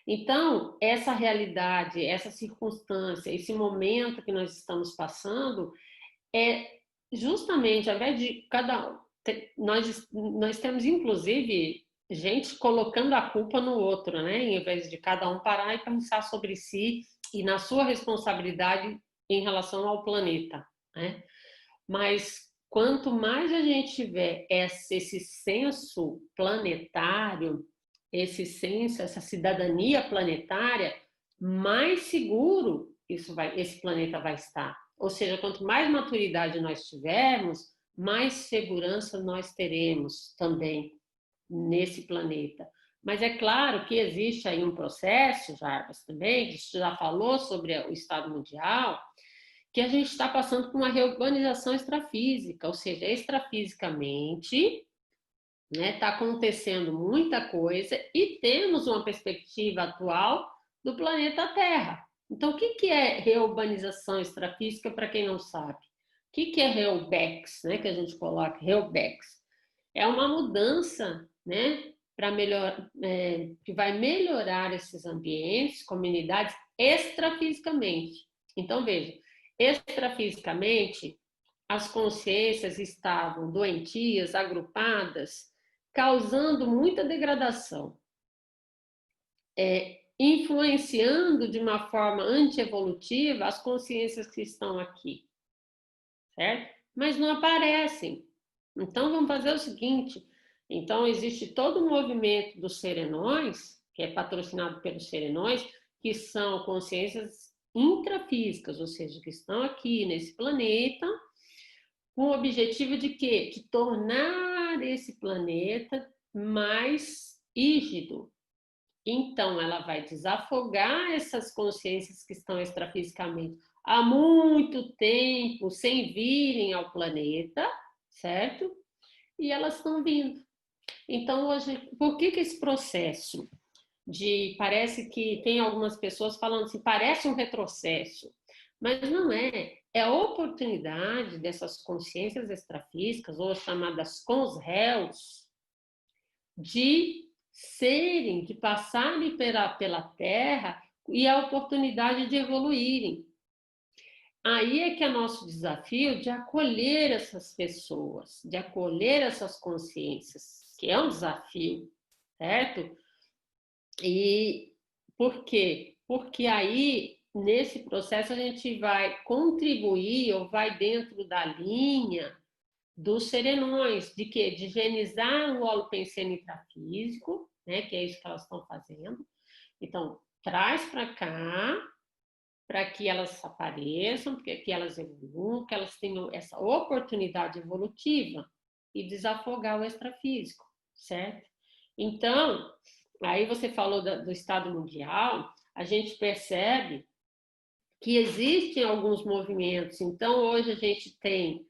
Então, essa realidade, essa circunstância, esse momento que nós estamos passando, é justamente, ao invés de nós temos, inclusive, gente colocando a culpa no outro, né? Em vez de cada um parar e pensar sobre si e na sua responsabilidade em relação ao planeta, né? Mas quanto mais a gente tiver esse senso planetário, esse senso, essa cidadania planetária, mais seguro esse planeta vai estar. Ou seja, quanto mais maturidade nós tivermos, mais segurança nós teremos também nesse planeta. Mas é claro que existe aí um processo, Jarbas, também, que você já falou sobre o Estado Mundial, que a gente está passando por uma reurbanização extrafísica, ou seja, extrafisicamente, né, está acontecendo muita coisa e temos uma perspectiva atual do planeta Terra. Então, o que é reurbanização extrafísica, para quem não sabe? O que é Reubex, né, que a gente coloca? Reubex é uma mudança, né, que vai melhorar esses ambientes, comunidades, extrafisicamente. Então, veja, extrafisicamente, as consciências estavam doentias, agrupadas, causando muita degradação, influenciando de uma forma antievolutiva as consciências que estão aqui, certo? Mas não aparecem. Então, vamos fazer o seguinte, então existe todo um movimento dos serenões, que é patrocinado pelos serenões, que são consciências intrafísicas, ou seja, que estão aqui nesse planeta, com o objetivo de quê? De tornar esse planeta mais rígido. Então, ela vai desafogar essas consciências que estão extrafisicamente há muito tempo sem virem ao planeta, certo? E elas estão vindo. Então, hoje, por que esse processo parece que tem algumas pessoas falando assim, parece um retrocesso, mas não é. É a oportunidade dessas consciências extrafísicas, ou chamadas cons-réus, de passarem pela Terra e a oportunidade de evoluírem. Aí é que é nosso desafio de acolher essas pessoas, de acolher essas consciências, que é um desafio, certo? E por quê? Porque aí, nesse processo, a gente vai contribuir ou vai dentro da linha dos serenões, de quê? De higienizar o holopensene intrafísico, né? Que é isso que elas estão fazendo. Então, traz para cá, para que elas apareçam, que elas evoluam, que elas tenham essa oportunidade evolutiva e desafogar o extrafísico, certo? Então, aí você falou do Estado Mundial, a gente percebe que existem alguns movimentos. Então, hoje a gente tem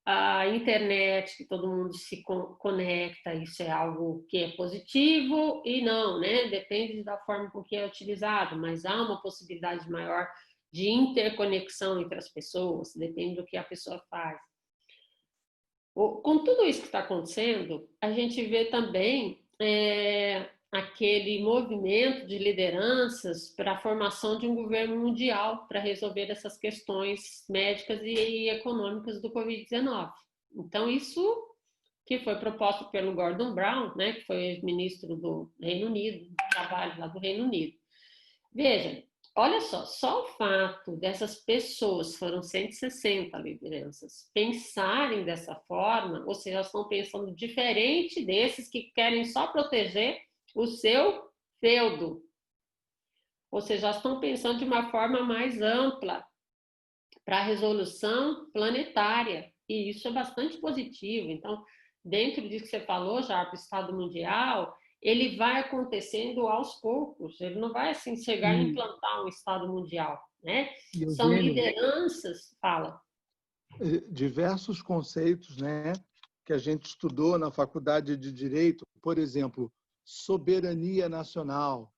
a internet, que todo mundo se conecta, isso é algo que é positivo e não, né? Depende da forma com que é utilizado, mas há uma possibilidade maior de interconexão entre as pessoas, depende do que a pessoa faz. Com tudo isso que está acontecendo, a gente vê também aquele movimento de lideranças para a formação de um governo mundial para resolver essas questões médicas e econômicas do Covid-19. Então, isso que foi proposto pelo Gordon Brown, né, que foi ministro do Reino Unido, do trabalho lá do Reino Unido. Veja, olha só o fato dessas pessoas, foram 160 lideranças, pensarem dessa forma, ou seja, elas estão pensando diferente desses que querem só proteger o seu feudo. Ou seja, elas estão pensando de uma forma mais ampla para a resolução planetária. E isso é bastante positivo. Então, dentro disso que você falou, já o Estado Mundial, ele vai acontecendo aos poucos. Ele não vai assim chegar e implantar um Estado Mundial, né? São lideranças, fala. Diversos conceitos, né, que a gente estudou na Faculdade de Direito, por exemplo, soberania nacional.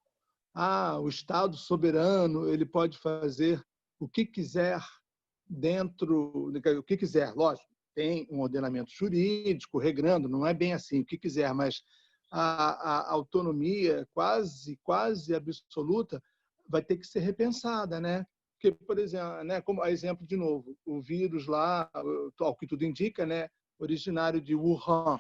O Estado soberano, ele pode fazer o que quiser dentro, o que quiser, lógico, tem um ordenamento jurídico regrando, não é bem assim, o que quiser, mas a autonomia quase absoluta vai ter que ser repensada, né? Porque, por exemplo, né, como exemplo de novo, o vírus lá, ao que tudo indica, né, originário de Wuhan.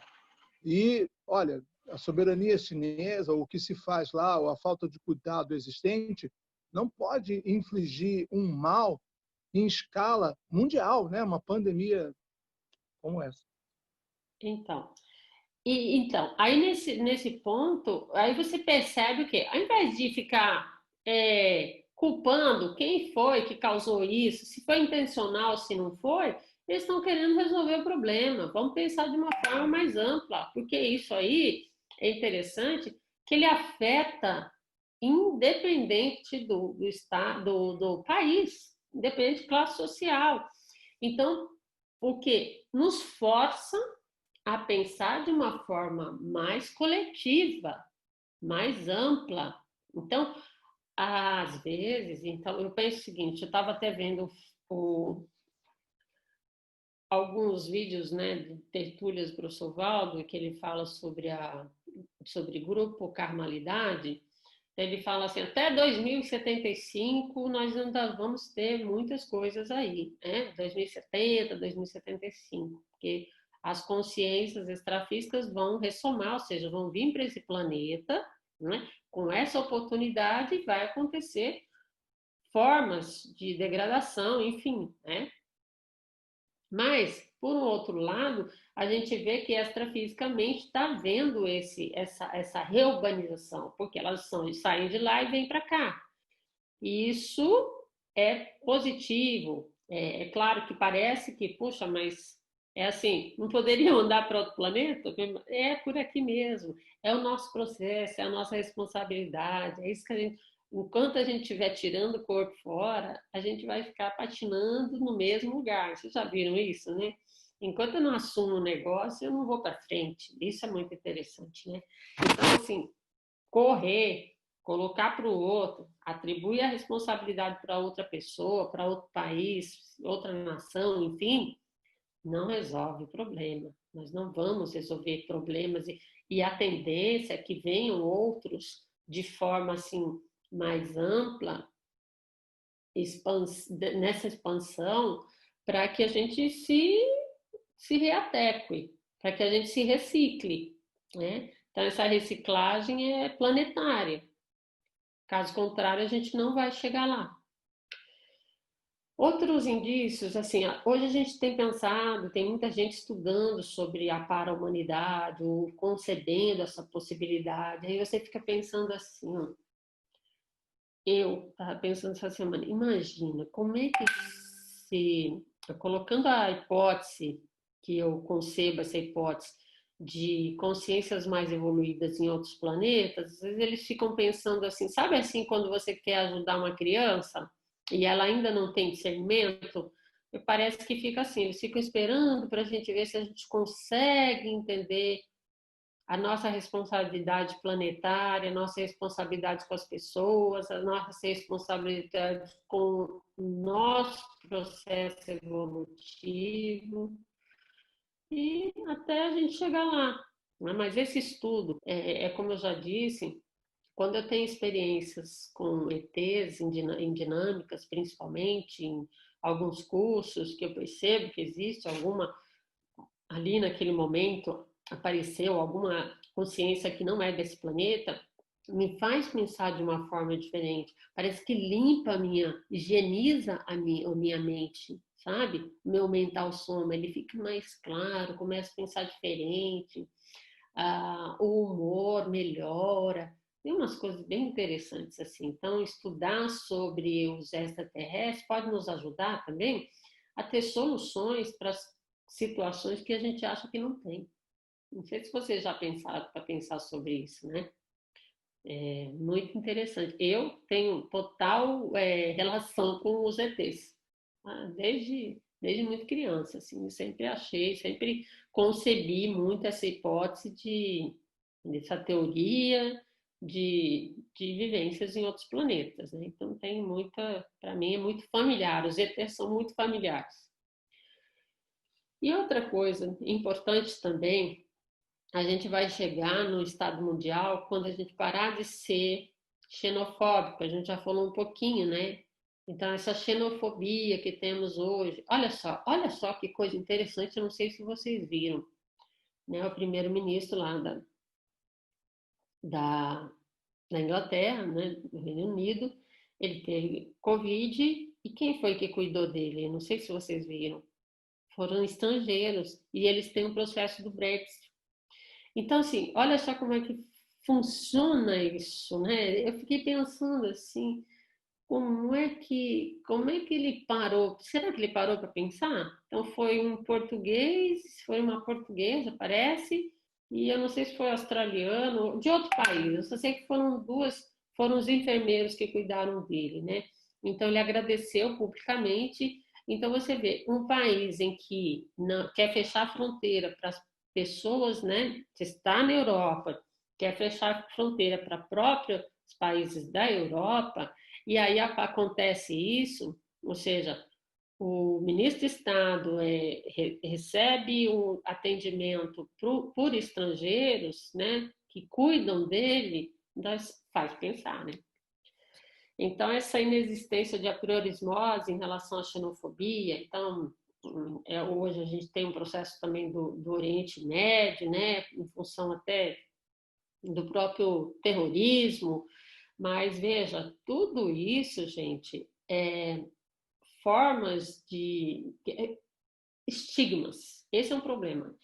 E, olha, a soberania chinesa, ou o que se faz lá, ou a falta de cuidado existente, não pode infligir um mal em escala mundial, né? Uma pandemia como essa. Então, aí nesse ponto, aí você percebe o quê? Ao invés de ficar culpando quem foi que causou isso, se foi intencional, se não foi, eles estão querendo resolver o problema. Vamos pensar de uma forma mais ampla, porque isso aí é interessante, que ele afeta independente do estado, do país, independente de classe social. Então, o que nos força a pensar de uma forma mais coletiva, mais ampla. Então, às vezes, então eu penso o seguinte, eu estava até vendo alguns vídeos, né, de Tertúlias Grossovaldo, que ele fala sobre grupo carnalidade. Ele fala assim, até 2075 nós ainda vamos ter muitas coisas aí, né? 2070, 2075, porque as consciências extrafísicas vão ressomar, ou seja, vão vir para esse planeta, né? Com essa oportunidade vai acontecer formas de degradação, enfim, né? Mas, por um outro lado, a gente vê que extrafisicamente está vendo essa reurbanização, porque elas saem de lá e vêm para cá. E isso é positivo. É claro que parece que, puxa, mas é assim, não poderiam andar para outro planeta? É por aqui mesmo. É o nosso processo, é a nossa responsabilidade. É isso que a gente, enquanto a gente estiver tirando o corpo fora, a gente vai ficar patinando no mesmo lugar. Vocês já viram isso, né? Enquanto eu não assumo o negócio, eu não vou para frente. Isso é muito interessante, né? Então, assim, correr, colocar para o outro, atribuir a responsabilidade para outra pessoa, para outro país, outra nação, enfim, não resolve o problema. Nós não vamos resolver problemas e a tendência é que venham outros de forma assim mais ampla, nessa expansão, para que a gente se readeque, para que a gente se recicle, né? Então, essa reciclagem é planetária. Caso contrário, a gente não vai chegar lá. Outros indícios, assim, hoje a gente tem pensado, tem muita gente estudando sobre a para-humanidade, ou concebendo essa possibilidade. Aí você fica pensando assim, ó, eu estava pensando essa semana, imagina, como é que se, colocando a hipótese, que eu concebo essa hipótese, de consciências mais evoluídas em outros planetas, às vezes eles ficam pensando assim, sabe assim, quando você quer ajudar uma criança e ela ainda não tem discernimento, parece que fica assim, eles ficam esperando para a gente ver se a gente consegue entender a nossa responsabilidade planetária, a nossa responsabilidade com as pessoas, a nossa responsabilidade com o nosso processo evolutivo, e até a gente chegar lá. Mas esse estudo, como eu já disse, quando eu tenho experiências com ETs em dinâmicas, principalmente em alguns cursos que eu percebo que existe alguma, ali naquele momento, apareceu alguma consciência que não é desse planeta, me faz pensar de uma forma diferente. Parece que limpa higieniza a minha mente, sabe? Meu mental soma, ele fica mais claro, começo a pensar diferente, o humor melhora. Tem umas coisas bem interessantes assim. Então, estudar sobre os extraterrestres pode nos ajudar também a ter soluções para as situações que a gente acha que não tem. Não sei se vocês já pensaram para pensar sobre isso, né? É muito interessante. Eu tenho total relação com os ETs, desde muito criança, assim, sempre achei, sempre concebi muito essa hipótese dessa teoria de vivências em outros planetas, né? Então tem muita, para mim é muito familiar, os ETs são muito familiares. E outra coisa importante também, a gente vai chegar no estado mundial quando a gente parar de ser xenofóbico, a gente já falou um pouquinho, né? Então, essa xenofobia que temos hoje, olha só que coisa interessante, eu não sei se vocês viram, né? O primeiro-ministro lá da Inglaterra, né? Do Reino Unido, ele teve Covid, e quem foi que cuidou dele? Eu não sei se vocês viram. Foram estrangeiros, e eles têm um processo do Brexit. Então, assim, olha só como é que funciona isso, né? Eu fiquei pensando assim, como é que ele parou? Será que ele parou para pensar? Então, foi um português, foi uma portuguesa, parece, e eu não sei se foi australiano, de outro país. Eu só sei que foram os enfermeiros que cuidaram dele, né? Então, ele agradeceu publicamente. Então, você vê, um país em que não, quer fechar a fronteira para as pessoas, né? Você está na Europa, quer fechar a fronteira para próprios países da Europa, e aí acontece isso, ou seja, o ministro de Estado recebe um atendimento por estrangeiros, né, que cuidam dele, faz pensar, né? Então, essa inexistência de apriorismose em relação à xenofobia, então, hoje a gente tem um processo também do Oriente Médio, né, em função até do próprio terrorismo, mas veja, tudo isso, gente, formas de estigmas. Esse é um problema.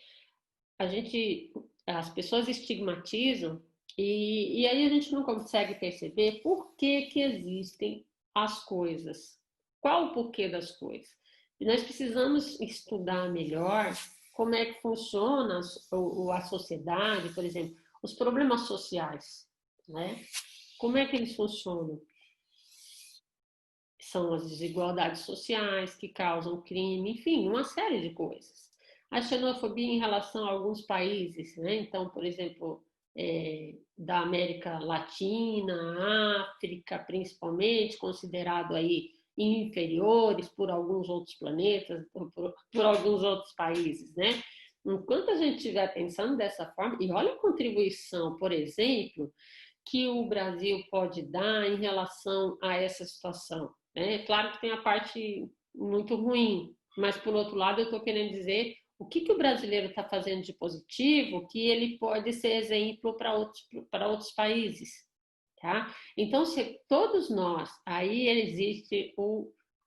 As pessoas estigmatizam e aí a gente não consegue perceber por que existem as coisas. Qual o porquê das coisas? E nós precisamos estudar melhor como é que funciona a sociedade, por exemplo, os problemas sociais, né? Como é que eles funcionam? São as desigualdades sociais que causam crime, enfim, uma série de coisas. A xenofobia em relação a alguns países, né? Então, por exemplo, da América Latina, África, principalmente, considerado aí inferiores por alguns outros planetas, por alguns outros países, né? Enquanto a gente estiver pensando dessa forma, e olha a contribuição, por exemplo, que o Brasil pode dar em relação a essa situação. É claro que tem a parte muito ruim, mas, por outro lado, eu estou querendo dizer o que o brasileiro está fazendo de positivo que ele pode ser exemplo para outros países. Tá? Então, se todos nós, aí existe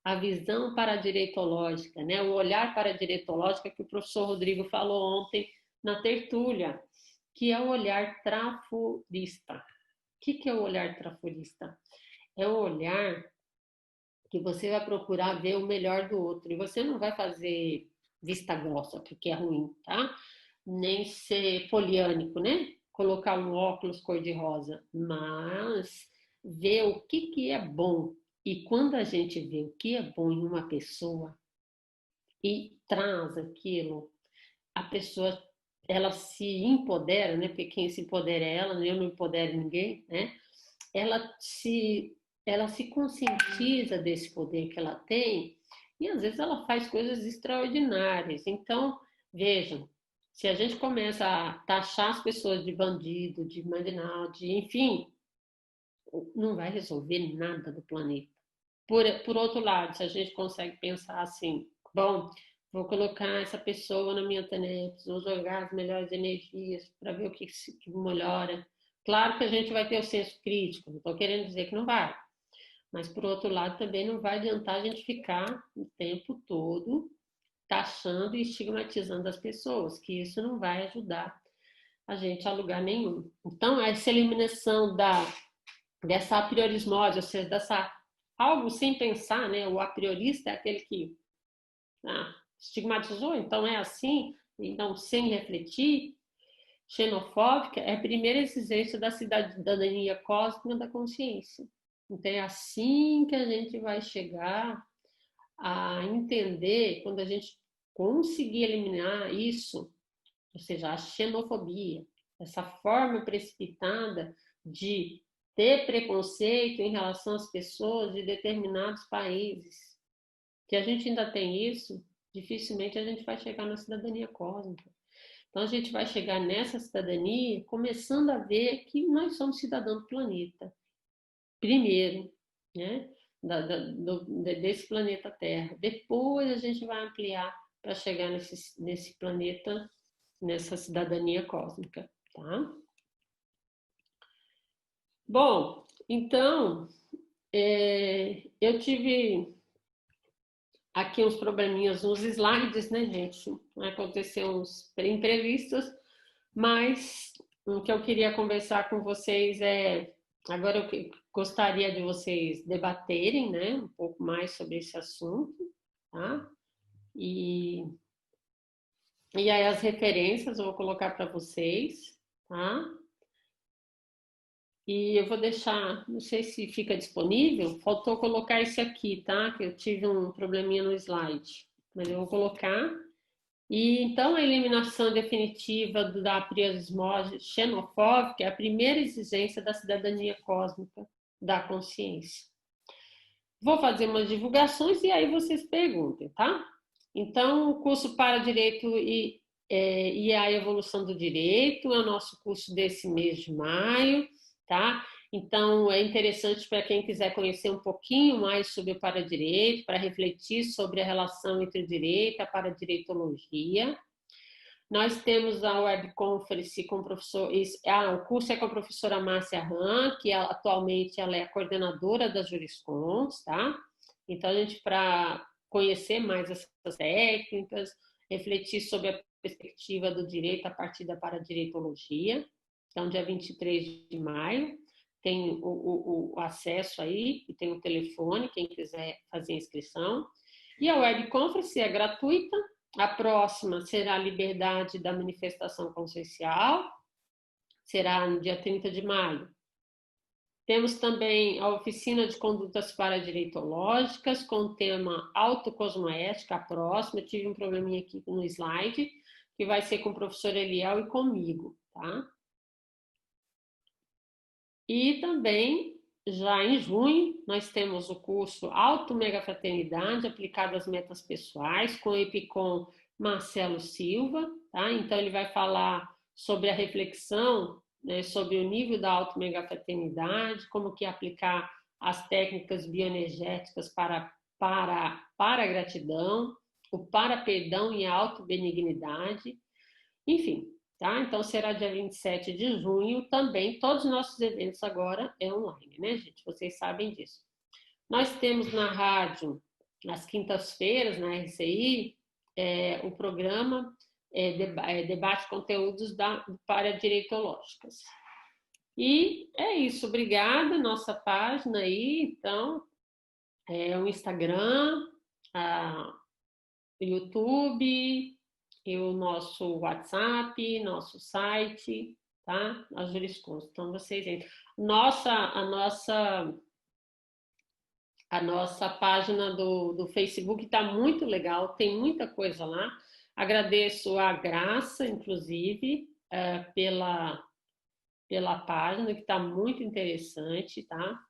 a visão paradireitológica, né? O olhar paradireitológico que o professor Rodrigo falou ontem na tertúlia, que é o olhar traforista. O que é o olhar traforista? É o olhar que você vai procurar ver o melhor do outro. E você não vai fazer vista grossa, porque é ruim, tá? Nem ser poliânico, né? Colocar um óculos cor-de-rosa. Mas ver o que é bom. E quando a gente vê o que é bom em uma pessoa e traz aquilo, a pessoa ela se empodera, né? Porque quem se empodera é ela, eu não empodero ninguém, né? ela se conscientiza desse poder que ela tem e às vezes ela faz coisas extraordinárias. Então, vejam, se a gente começa a taxar as pessoas de bandido, de marginal, enfim, não vai resolver nada do planeta. Por outro lado, se a gente consegue pensar assim, bom, vou colocar essa pessoa na minha TENEPS, vou jogar as melhores energias para ver o que melhora. Claro que a gente vai ter o senso crítico, não estou querendo dizer que não vai. Mas, por outro lado, também não vai adiantar a gente ficar o tempo todo taxando e estigmatizando as pessoas, que isso não vai ajudar a gente a lugar nenhum. Então, essa eliminação dessa apriorismose, ou seja, algo sem pensar, né? O apriorista é aquele que estigmatizou, então é assim, então sem refletir. Xenofóbica é a primeira exigência da cidadania cósmica da consciência. Então é assim que a gente vai chegar a entender, quando a gente conseguir eliminar isso, ou seja, a xenofobia, essa forma precipitada de ter preconceito em relação às pessoas de determinados países, que a gente ainda tem isso, dificilmente a gente vai chegar na cidadania cósmica. Então, a gente vai chegar nessa cidadania começando a ver que nós somos cidadãos do planeta. Primeiro, né? Desse planeta Terra. Depois, a gente vai ampliar para chegar nesse planeta, nessa cidadania cósmica. Tá? Bom, então, eu tive aqui uns probleminhas nos slides, né, gente? Aconteceu uns imprevistos, mas o que eu queria conversar com vocês agora eu gostaria de vocês debaterem, né, um pouco mais sobre esse assunto, tá? E aí as referências eu vou colocar para vocês, tá? E eu vou deixar, não sei se fica disponível, faltou colocar esse aqui, tá? Que eu tive um probleminha no slide, mas eu vou colocar. E então a eliminação definitiva da apriorismose xenofóbica é a primeira exigência da cidadania cósmica da consciência. Vou fazer umas divulgações e aí vocês perguntem, tá? Então, o curso para Direito e a Evolução do Direito é o nosso curso desse mês de maio, tá? Então, é interessante para quem quiser conhecer um pouquinho mais sobre o Paradireito, para refletir sobre a relação entre o direito e a paradireitologia. Nós temos a webconference com o professor... o curso é com a professora Márcia Ram, que atualmente ela é a coordenadora da Juriscons, tá? Então, a gente, para conhecer mais essas técnicas, refletir sobre a perspectiva do direito a partir da paradireitologia. Então, dia 23 de maio, tem o acesso aí, e tem o telefone, quem quiser fazer a inscrição. E a webconference é gratuita. A próxima será a liberdade da manifestação consciencial, será no dia 30 de maio. Temos também a oficina de condutas paradireitológicas, com o tema autocosmoética, a próxima. Eu tive um probleminha aqui no slide, que vai ser com o professor Eliel e comigo, tá? E também, já em junho, nós temos o curso Auto-Megafraternidade aplicado às metas pessoais, com o EPICOM Marcelo Silva, tá? Então, ele vai falar sobre a reflexão, né, sobre o nível da auto-megafraternidade, como que aplicar as técnicas bioenergéticas para a gratidão, o para-perdão e a auto-benignidade, enfim. Tá? Então, será dia 27 de junho também. Todos os nossos eventos agora é online, né, gente? Vocês sabem disso. Nós temos na rádio, nas quintas-feiras, na RCI, o programa Debate Conteúdos Paradireitológicas. E é isso. Obrigada. Nossa página aí, então, o Instagram, o YouTube, e o nosso WhatsApp, nosso site, tá? A Juriscons. Então, vocês entram. A nossa página do Facebook está muito legal, tem muita coisa lá. Agradeço a Graça, inclusive, pela página, que está muito interessante, tá?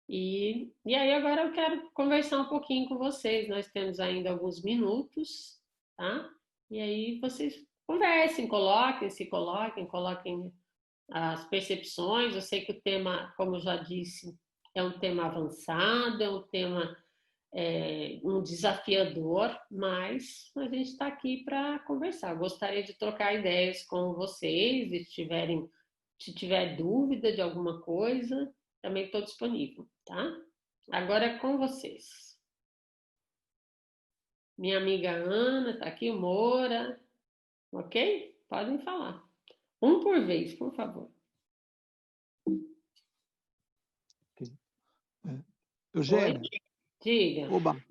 E aí, agora eu quero conversar um pouquinho com vocês. Nós temos ainda alguns minutos, tá? E aí vocês conversem, coloquem as percepções. Eu sei que o tema, como eu já disse, é um tema avançado, é um tema um desafiador, mas a gente está aqui para conversar. Eu gostaria de trocar ideias com vocês, se tiver dúvida de alguma coisa, também estou disponível, tá? Agora é com vocês. Minha amiga Ana está aqui, Moura. Ok? Podem falar. Um por vez, por favor. Eugênia. Diga. Oba.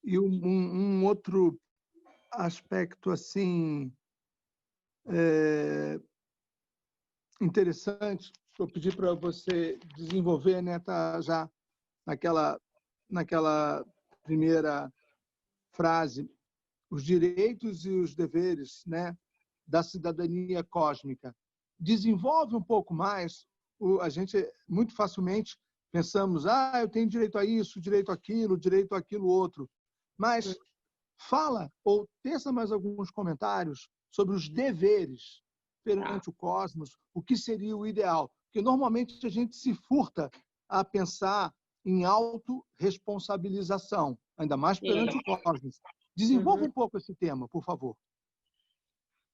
E um outro aspecto assim interessante que eu pedi para você desenvolver, né? Tá já naquela primeira frase, os direitos e os deveres, né, da cidadania cósmica. Desenvolve um pouco mais. A gente muito facilmente pensamos, eu tenho direito a isso, direito àquilo outro. Mas fala ou teça mais alguns comentários sobre os deveres perante o cosmos, o que seria o ideal. Porque normalmente a gente se furta a pensar em autorresponsabilização, ainda mais perante o cosmos. Desenvolva um pouco esse tema, por favor.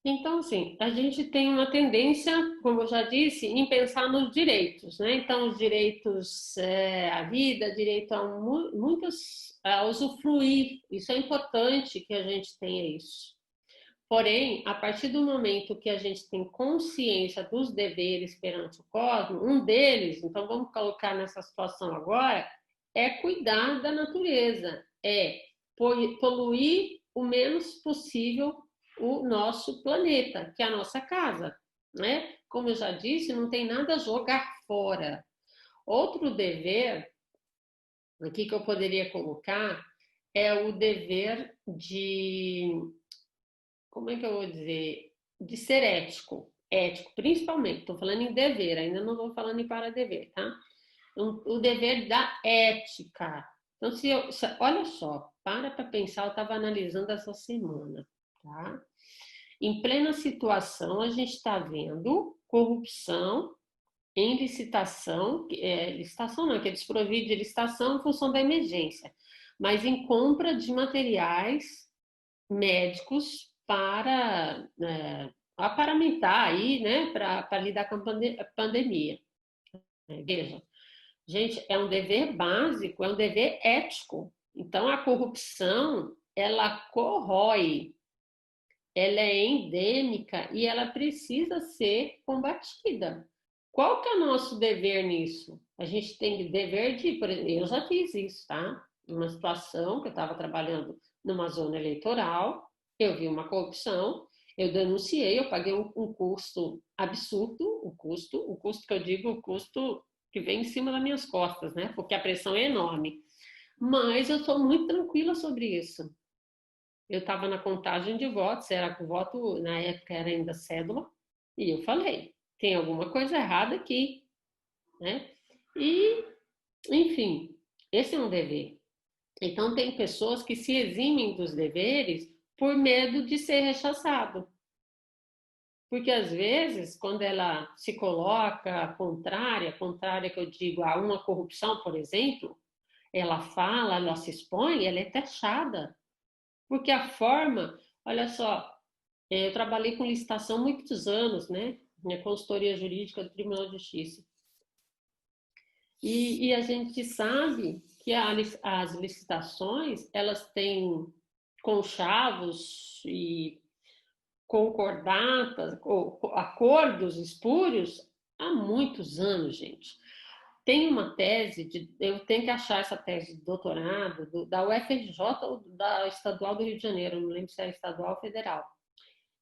Então, assim, a gente tem uma tendência, como eu já disse, em pensar nos direitos, né? Então, os direitos à vida, direito a usufruir, isso é importante que a gente tenha isso. Porém, a partir do momento que a gente tem consciência dos deveres perante o cosmos, um deles, então vamos colocar nessa situação agora, é cuidar da natureza, é poluir o menos possível o nosso planeta, que é a nossa casa, né? Como eu já disse, não tem nada a jogar fora. Outro dever aqui que eu poderia colocar é o dever de, como é que eu vou dizer, de ser ético, principalmente, estou falando em dever, ainda não estou falando em para-dever, tá? O dever da ética, Então, olha só, para pensar, eu estava analisando essa semana, tá? Em plena situação, a gente está vendo corrupção em licitação, licitação não, que é desprovido de licitação em função da emergência, mas em compra de materiais médicos para aparamentar aí, né, para lidar com a pandemia. Veja, gente, é um dever básico, é um dever ético. Então, a corrupção, ela corrói, ela é endêmica e ela precisa ser combatida. Qual que é o nosso dever nisso? A gente tem dever de, por exemplo, eu já fiz isso, tá? Uma situação que eu estava trabalhando numa zona eleitoral, eu vi uma corrupção, eu denunciei, eu paguei um custo absurdo, o custo que eu digo, o custo que vem em cima das minhas costas, né? Porque a pressão é enorme. Mas eu sou muito tranquila sobre isso. Eu estava na contagem de votos, era o voto, na época era ainda cédula, e eu falei, tem alguma coisa errada aqui, né? E, enfim, esse é um dever. Então, tem pessoas que se eximem dos deveres por medo de ser rechaçado. Porque, às vezes, quando ela se coloca contrária que eu digo a uma corrupção, por exemplo, ela fala, ela se expõe, ela é taxada. Porque a forma, olha só, eu trabalhei com licitação muitos anos, né? Minha consultoria jurídica do Tribunal de Justiça. E a gente sabe que as licitações, elas têm conchavos e concordatas, acordos espúrios há muitos anos, gente. Tem uma tese, eu tenho que achar essa tese de doutorado da UFRJ ou da Estadual do Rio de Janeiro, não lembro se é estadual ou federal,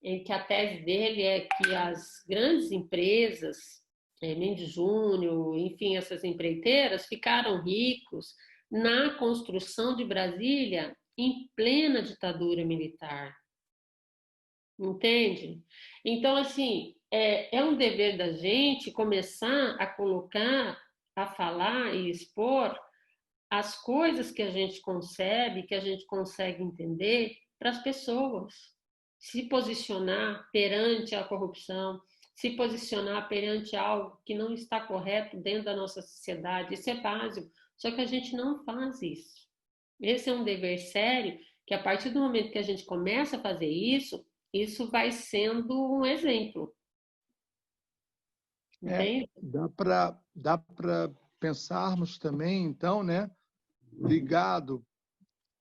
em que a tese dele é que as grandes empresas, Mendes Júnior, enfim, essas empreiteiras, ficaram ricos na construção de Brasília em plena ditadura militar. Entende? Então, assim, é um dever da gente começar a colocar, a falar e expor as coisas que a gente concebe, que a gente consegue entender para as pessoas. Se posicionar perante a corrupção, se posicionar perante algo que não está correto dentro da nossa sociedade. Isso é básico. Só que a gente não faz isso. Esse é um dever sério que, a partir do momento que a gente começa a fazer isso, isso vai sendo um exemplo. Entende? Dá para pensarmos também, então, né, ligado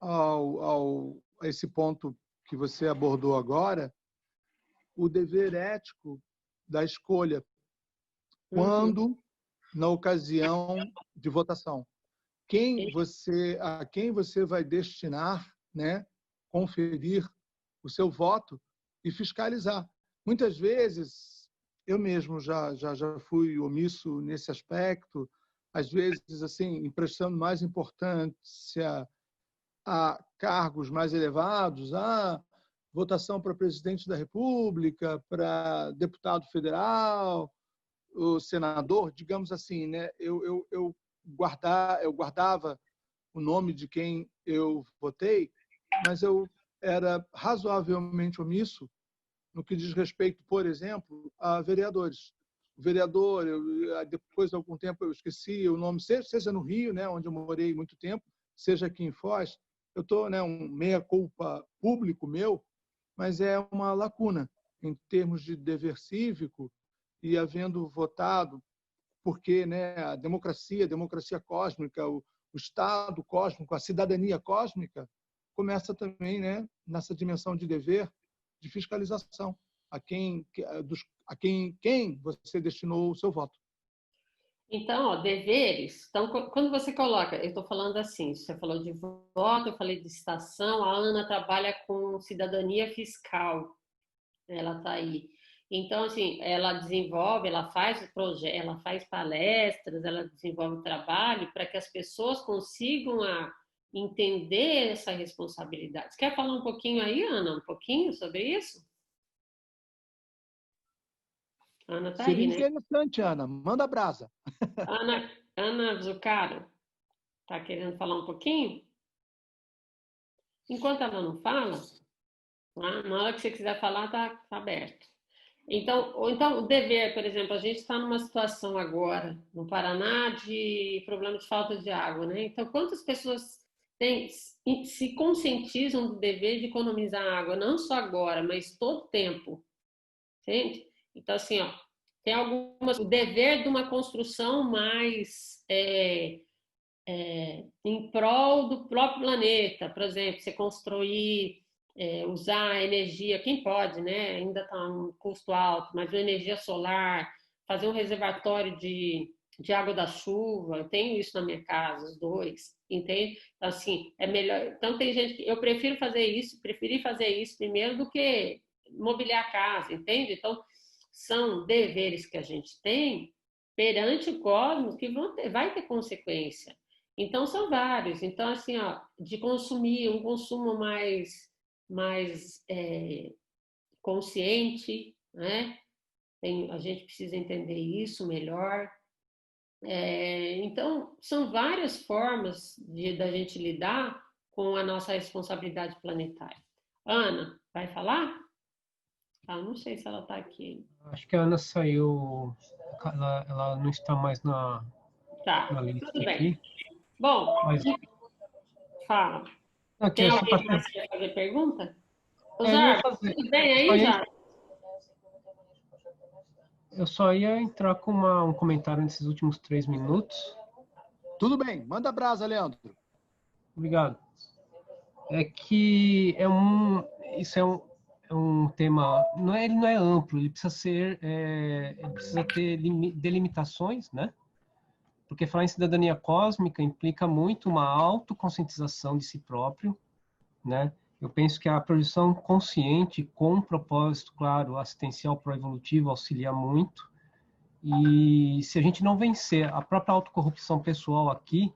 a esse ponto que você abordou agora, o dever ético da escolha, quando, na ocasião de votação. A quem você vai destinar, né, conferir o seu voto e fiscalizar. Muitas vezes, eu mesmo já fui omisso nesse aspecto, às vezes assim emprestando mais importância a cargos mais elevados, a votação para presidente da República, para deputado federal, o senador, digamos assim, né? Eu guardava o nome de quem eu votei, mas eu era razoavelmente omisso no que diz respeito, por exemplo, a vereadores. O vereador, depois de algum tempo eu esqueci o nome, seja no Rio, né, onde eu morei muito tempo, seja aqui em Foz, eu estou, né, um meia-culpa público meu, mas é uma lacuna em termos de dever cívico e havendo votado, porque, né, a democracia cósmica, o Estado cósmico, a cidadania cósmica, começa também, né, nessa dimensão de dever de fiscalização a quem você destinou o seu voto. Então, ó, deveres. Então, quando você coloca, eu estou falando assim, você falou de voto, eu falei de licitação, a Ana trabalha com cidadania fiscal, ela está aí. Então, assim, ela desenvolve, ela faz projeto, ela faz palestras, ela desenvolve trabalho para que as pessoas consigam entender essa responsabilidade. Você quer falar um pouquinho aí, Ana, um pouquinho sobre isso? Ana está aí, Seria né? interessante, Ana. Manda brasa. Ana Zucaro, Está querendo falar um pouquinho? Enquanto ela não fala, na hora que você quiser falar, está aberto. Então, o dever, por exemplo, a gente está numa situação agora, no Paraná, de problema de falta de água, né? Então, quantas pessoas se conscientizam do dever de economizar água, não só agora, mas todo tempo, entende? Então, assim, ó, tem algumas, o dever de uma construção mais em prol do próprio planeta, por exemplo, você construir, usar energia, quem pode, né? Ainda está um custo alto, mas a energia solar, fazer um reservatório de água da chuva, eu tenho isso na minha casa, os dois, entende? Então, assim, é melhor. Então, tem gente que eu preferi fazer isso primeiro do que mobiliar a casa, entende? Então, são deveres que a gente tem perante o cosmos que vai ter consequência. Então, são vários. Então, assim, ó, de consumir um consumo mais consciente, né? A gente precisa entender isso melhor. Então, são várias formas da gente lidar com a nossa responsabilidade planetária. Ana, vai falar? Ah, não sei se ela está aqui. Acho que a Ana saiu, ela não está mais na Tá, lista tudo bem. aqui. Bom, Mas, fala. não, Tem só alguém mais que quer fazer pergunta? Ô, eu ia Zarco, fazer, tudo bem aí, já? eu só ia entrar com um comentário nesses últimos 3 minutos. Tudo bem, manda brasa, Leandro. Obrigado. É que isso é um tema, ele não é amplo, ele precisa ter delimitações, né? Porque falar em cidadania cósmica implica muito uma autoconscientização de si próprio, né? Eu penso que a projeção consciente com um propósito, claro, assistencial proevolutivo auxilia muito. E se a gente não vencer a própria autocorrupção pessoal aqui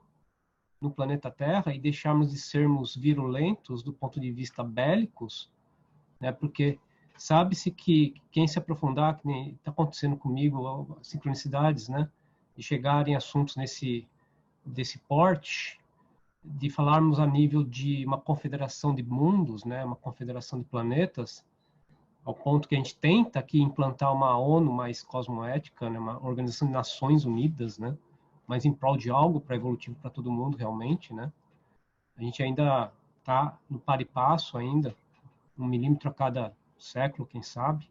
no planeta Terra e deixarmos de sermos virulentos do ponto de vista bélicos, né? Porque sabe-se que quem se aprofundar, que nem está acontecendo comigo, sincronicidades, né? De chegarem assuntos desse porte, de falarmos a nível de uma confederação de mundos, né? Uma confederação de planetas, ao ponto que a gente tenta aqui implantar uma ONU mais cosmoética, né? Uma organização de Nações Unidas, né? Mas em prol de algo para evolutivo para todo mundo realmente, né? A gente ainda está no par e passo ainda, 1 milímetro a cada século, quem sabe.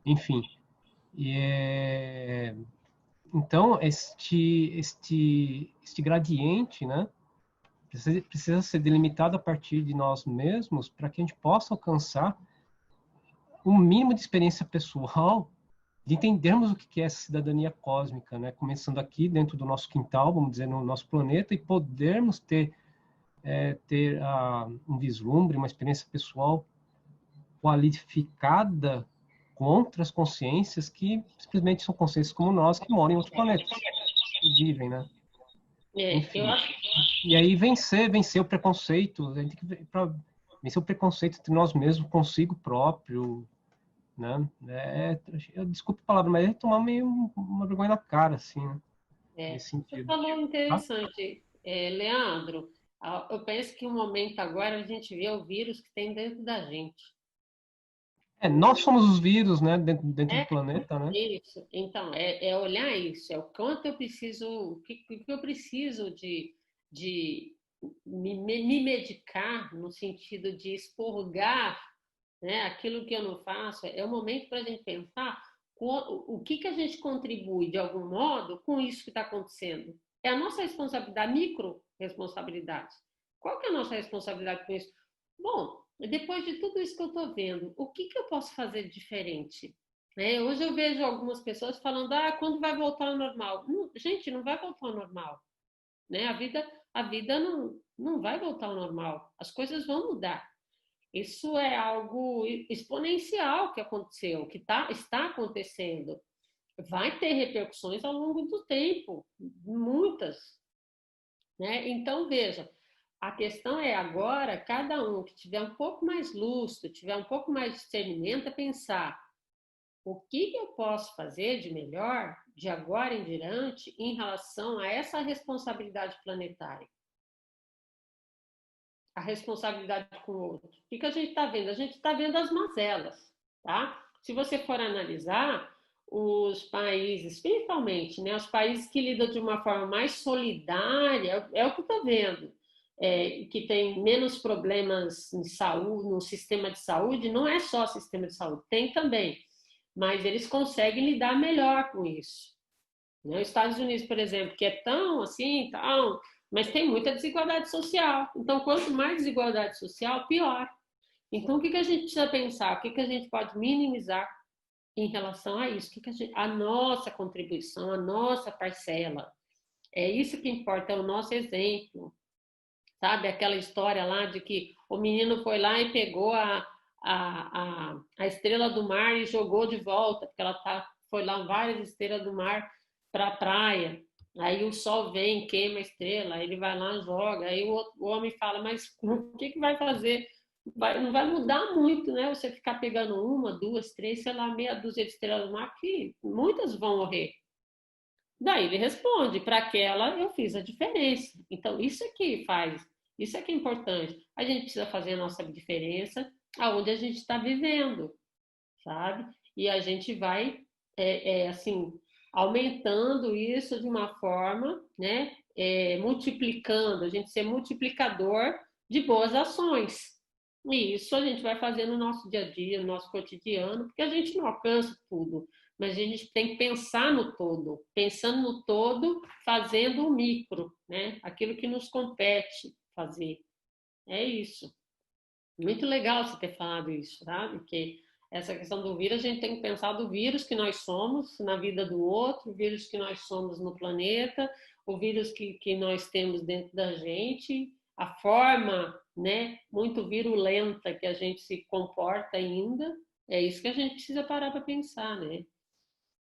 Enfim, então este gradiente, né, precisa ser delimitado a partir de nós mesmos para que a gente possa alcançar um mínimo de experiência pessoal de entendermos o que é essa cidadania cósmica, né, começando aqui dentro do nosso quintal, vamos dizer, no nosso planeta, e podermos ter um vislumbre, uma experiência pessoal qualificada com outras consciências que simplesmente são consciências como nós, que moram em outros planetas e vivem, né? Enfim. Eu acho. E aí vencer o preconceito, a gente tem que vencer o preconceito entre nós mesmos, consigo próprio, né? Desculpe a palavra, mas é tomar meio uma vergonha na cara, assim, né? Nesse Você sentido. falou Tá? interessante, Leandro. Eu penso que o momento agora a gente vê o vírus que tem dentro da gente. Nós somos os vírus, né? Dentro do É planeta, né? isso. Então, olhar isso, é o quanto eu preciso, o que eu preciso de me medicar no sentido de expurgar, né, aquilo que eu não faço. É o momento para a gente pensar o que a gente contribui de algum modo com isso que está acontecendo. É a nossa responsabilidade, micro responsabilidade. Qual que é a nossa responsabilidade com isso? Bom, depois de tudo isso que eu estou vendo, o que eu posso fazer de diferente? Hoje eu vejo algumas pessoas falando, quando vai voltar ao normal? Gente, não vai voltar ao normal. Né? A vida não vai voltar ao normal. As coisas vão mudar. Isso é algo exponencial que aconteceu, que está acontecendo. Vai ter repercussões ao longo do tempo, muitas. Né? Então, veja, a questão é agora, cada um que tiver um pouco mais lúcido, tiver um pouco mais de discernimento, é pensar O que eu posso fazer de melhor, de agora em diante, em relação a essa responsabilidade planetária? A responsabilidade com o outro. O que a gente está vendo? A gente está vendo as mazelas, tá? Se você for analisar, os países, principalmente, né, os países que lidam de uma forma mais solidária, é o que eu estou vendo, que tem menos problemas em saúde, no sistema de saúde, não é só o sistema de saúde, tem também, mas eles conseguem lidar melhor com isso. Né? Os Estados Unidos, por exemplo, que é tão assim, tão, mas tem muita desigualdade social. Então, quanto mais desigualdade social, pior. Então, o que a gente precisa pensar? O que a gente pode minimizar em relação a isso? A nossa contribuição, a nossa parcela. É isso que importa, é o nosso exemplo. Sabe aquela história lá de que o menino foi lá e pegou a estrela do mar e jogou de volta, porque foi lá várias estrelas do mar para a praia. Aí o sol vem, queima a estrela, aí ele vai lá, joga. Aí o homem fala, mas o que vai fazer? Não vai mudar muito, né? Você ficar pegando uma, duas, três, sei lá, meia dúzia de estrelas do mar, que muitas vão morrer. Daí ele responde, para aquela eu fiz a diferença. Então, isso é que faz, isso é que é importante. A gente precisa fazer a nossa diferença aonde a gente está vivendo, sabe? E a gente vai, assim, aumentando isso de uma forma, né? Multiplicando, a gente ser multiplicador de boas ações. E isso a gente vai fazer no nosso dia a dia, no nosso cotidiano, porque a gente não alcança tudo, mas a gente tem que pensar no todo, pensando no todo, fazendo o micro, né? Aquilo que nos compete fazer. É isso. Muito legal você ter falado isso, sabe? Porque essa questão do vírus, a gente tem que pensar do vírus que nós somos na vida do outro, o vírus que nós somos no planeta, o vírus que nós temos dentro da gente, a forma, né, muito virulenta que a gente se comporta ainda. É isso que a gente precisa parar para pensar, né?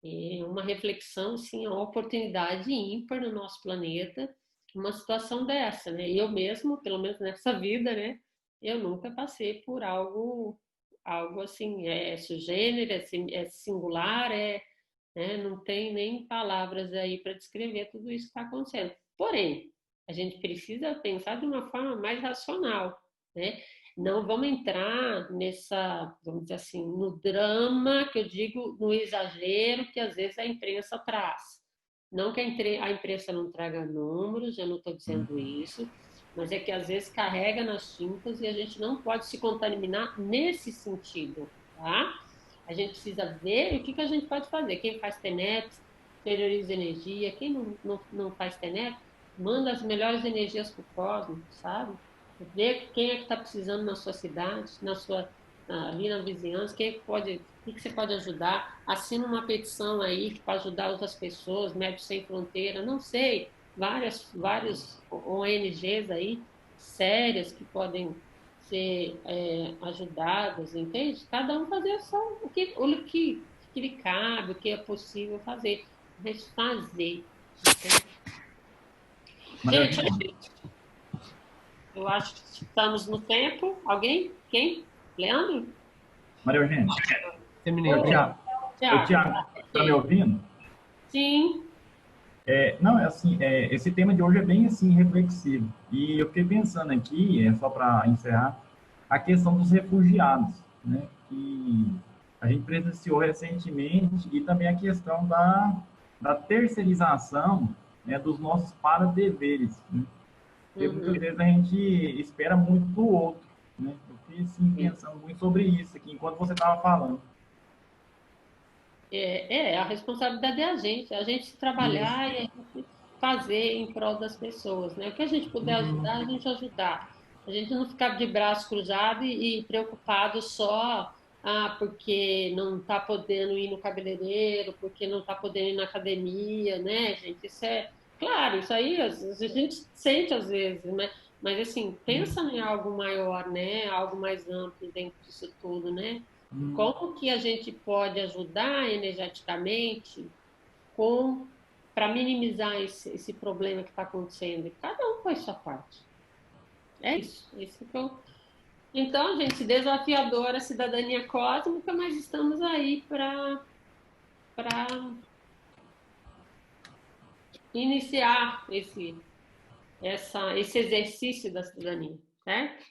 É uma reflexão, sim, uma oportunidade ímpar no nosso planeta, uma situação dessa, né? Eu mesmo, pelo menos nessa vida, né? Eu nunca passei por algo assim, sugênero, é singular, né? Não tem nem palavras aí para descrever tudo isso que está acontecendo. Porém, a gente precisa pensar de uma forma mais racional, né? Não vamos entrar nessa, vamos dizer assim, no drama, que eu digo, no exagero que às vezes a imprensa traz. Não que a imprensa não traga números, eu não estou dizendo isso, mas é que às vezes carrega nas tintas e a gente não pode se contaminar nesse sentido, tá? A gente precisa ver o que a gente pode fazer. Quem faz TENEP, prioriza energia. Quem não faz TENEP, manda as melhores energias para o cosmos, sabe? Ver quem é que está precisando na sua cidade, ali na vizinhança, quem é o que você pode ajudar. Assina uma petição aí para ajudar outras pessoas, Médicos Sem Fronteira, não sei, várias ONGs aí sérias que podem ser ajudadas, entende? Cada um fazer só o que lhe cabe, o que é possível fazer, mas fazer. Gente, eu acho que estamos no tempo. Alguém? Quem? Leandro? Maria Eugênia. Terminei. Tiago, está me ouvindo? Sim. Não, assim, esse tema de hoje é bem assim reflexivo. E eu fiquei pensando aqui, só para encerrar, a questão dos refugiados, né? Que a gente presenciou recentemente, e também a questão da terceirização, né, dos nossos para-deveres, né? Porque muitas vezes a gente espera muito do outro, né? Eu fiquei assim, pensando muito sobre isso aqui, enquanto você estava falando. A responsabilidade é a gente trabalhar e a gente fazer em prol das pessoas, né? O que a gente puder ajudar, a gente ajudar. A gente não ficar de braço cruzado e preocupado só porque não está podendo ir no cabeleireiro, porque não está podendo ir na academia, né, gente? Isso claro, isso aí a gente sente às vezes, né? Mas assim, pensa em algo maior, né? Algo mais amplo dentro disso tudo, né? Como que a gente pode ajudar energeticamente para minimizar esse problema que está acontecendo? E cada um faz sua parte. É isso. Então, gente, desafiadora cidadania cósmica, mas estamos aí para para iniciar esse exercício da cidadania, certo?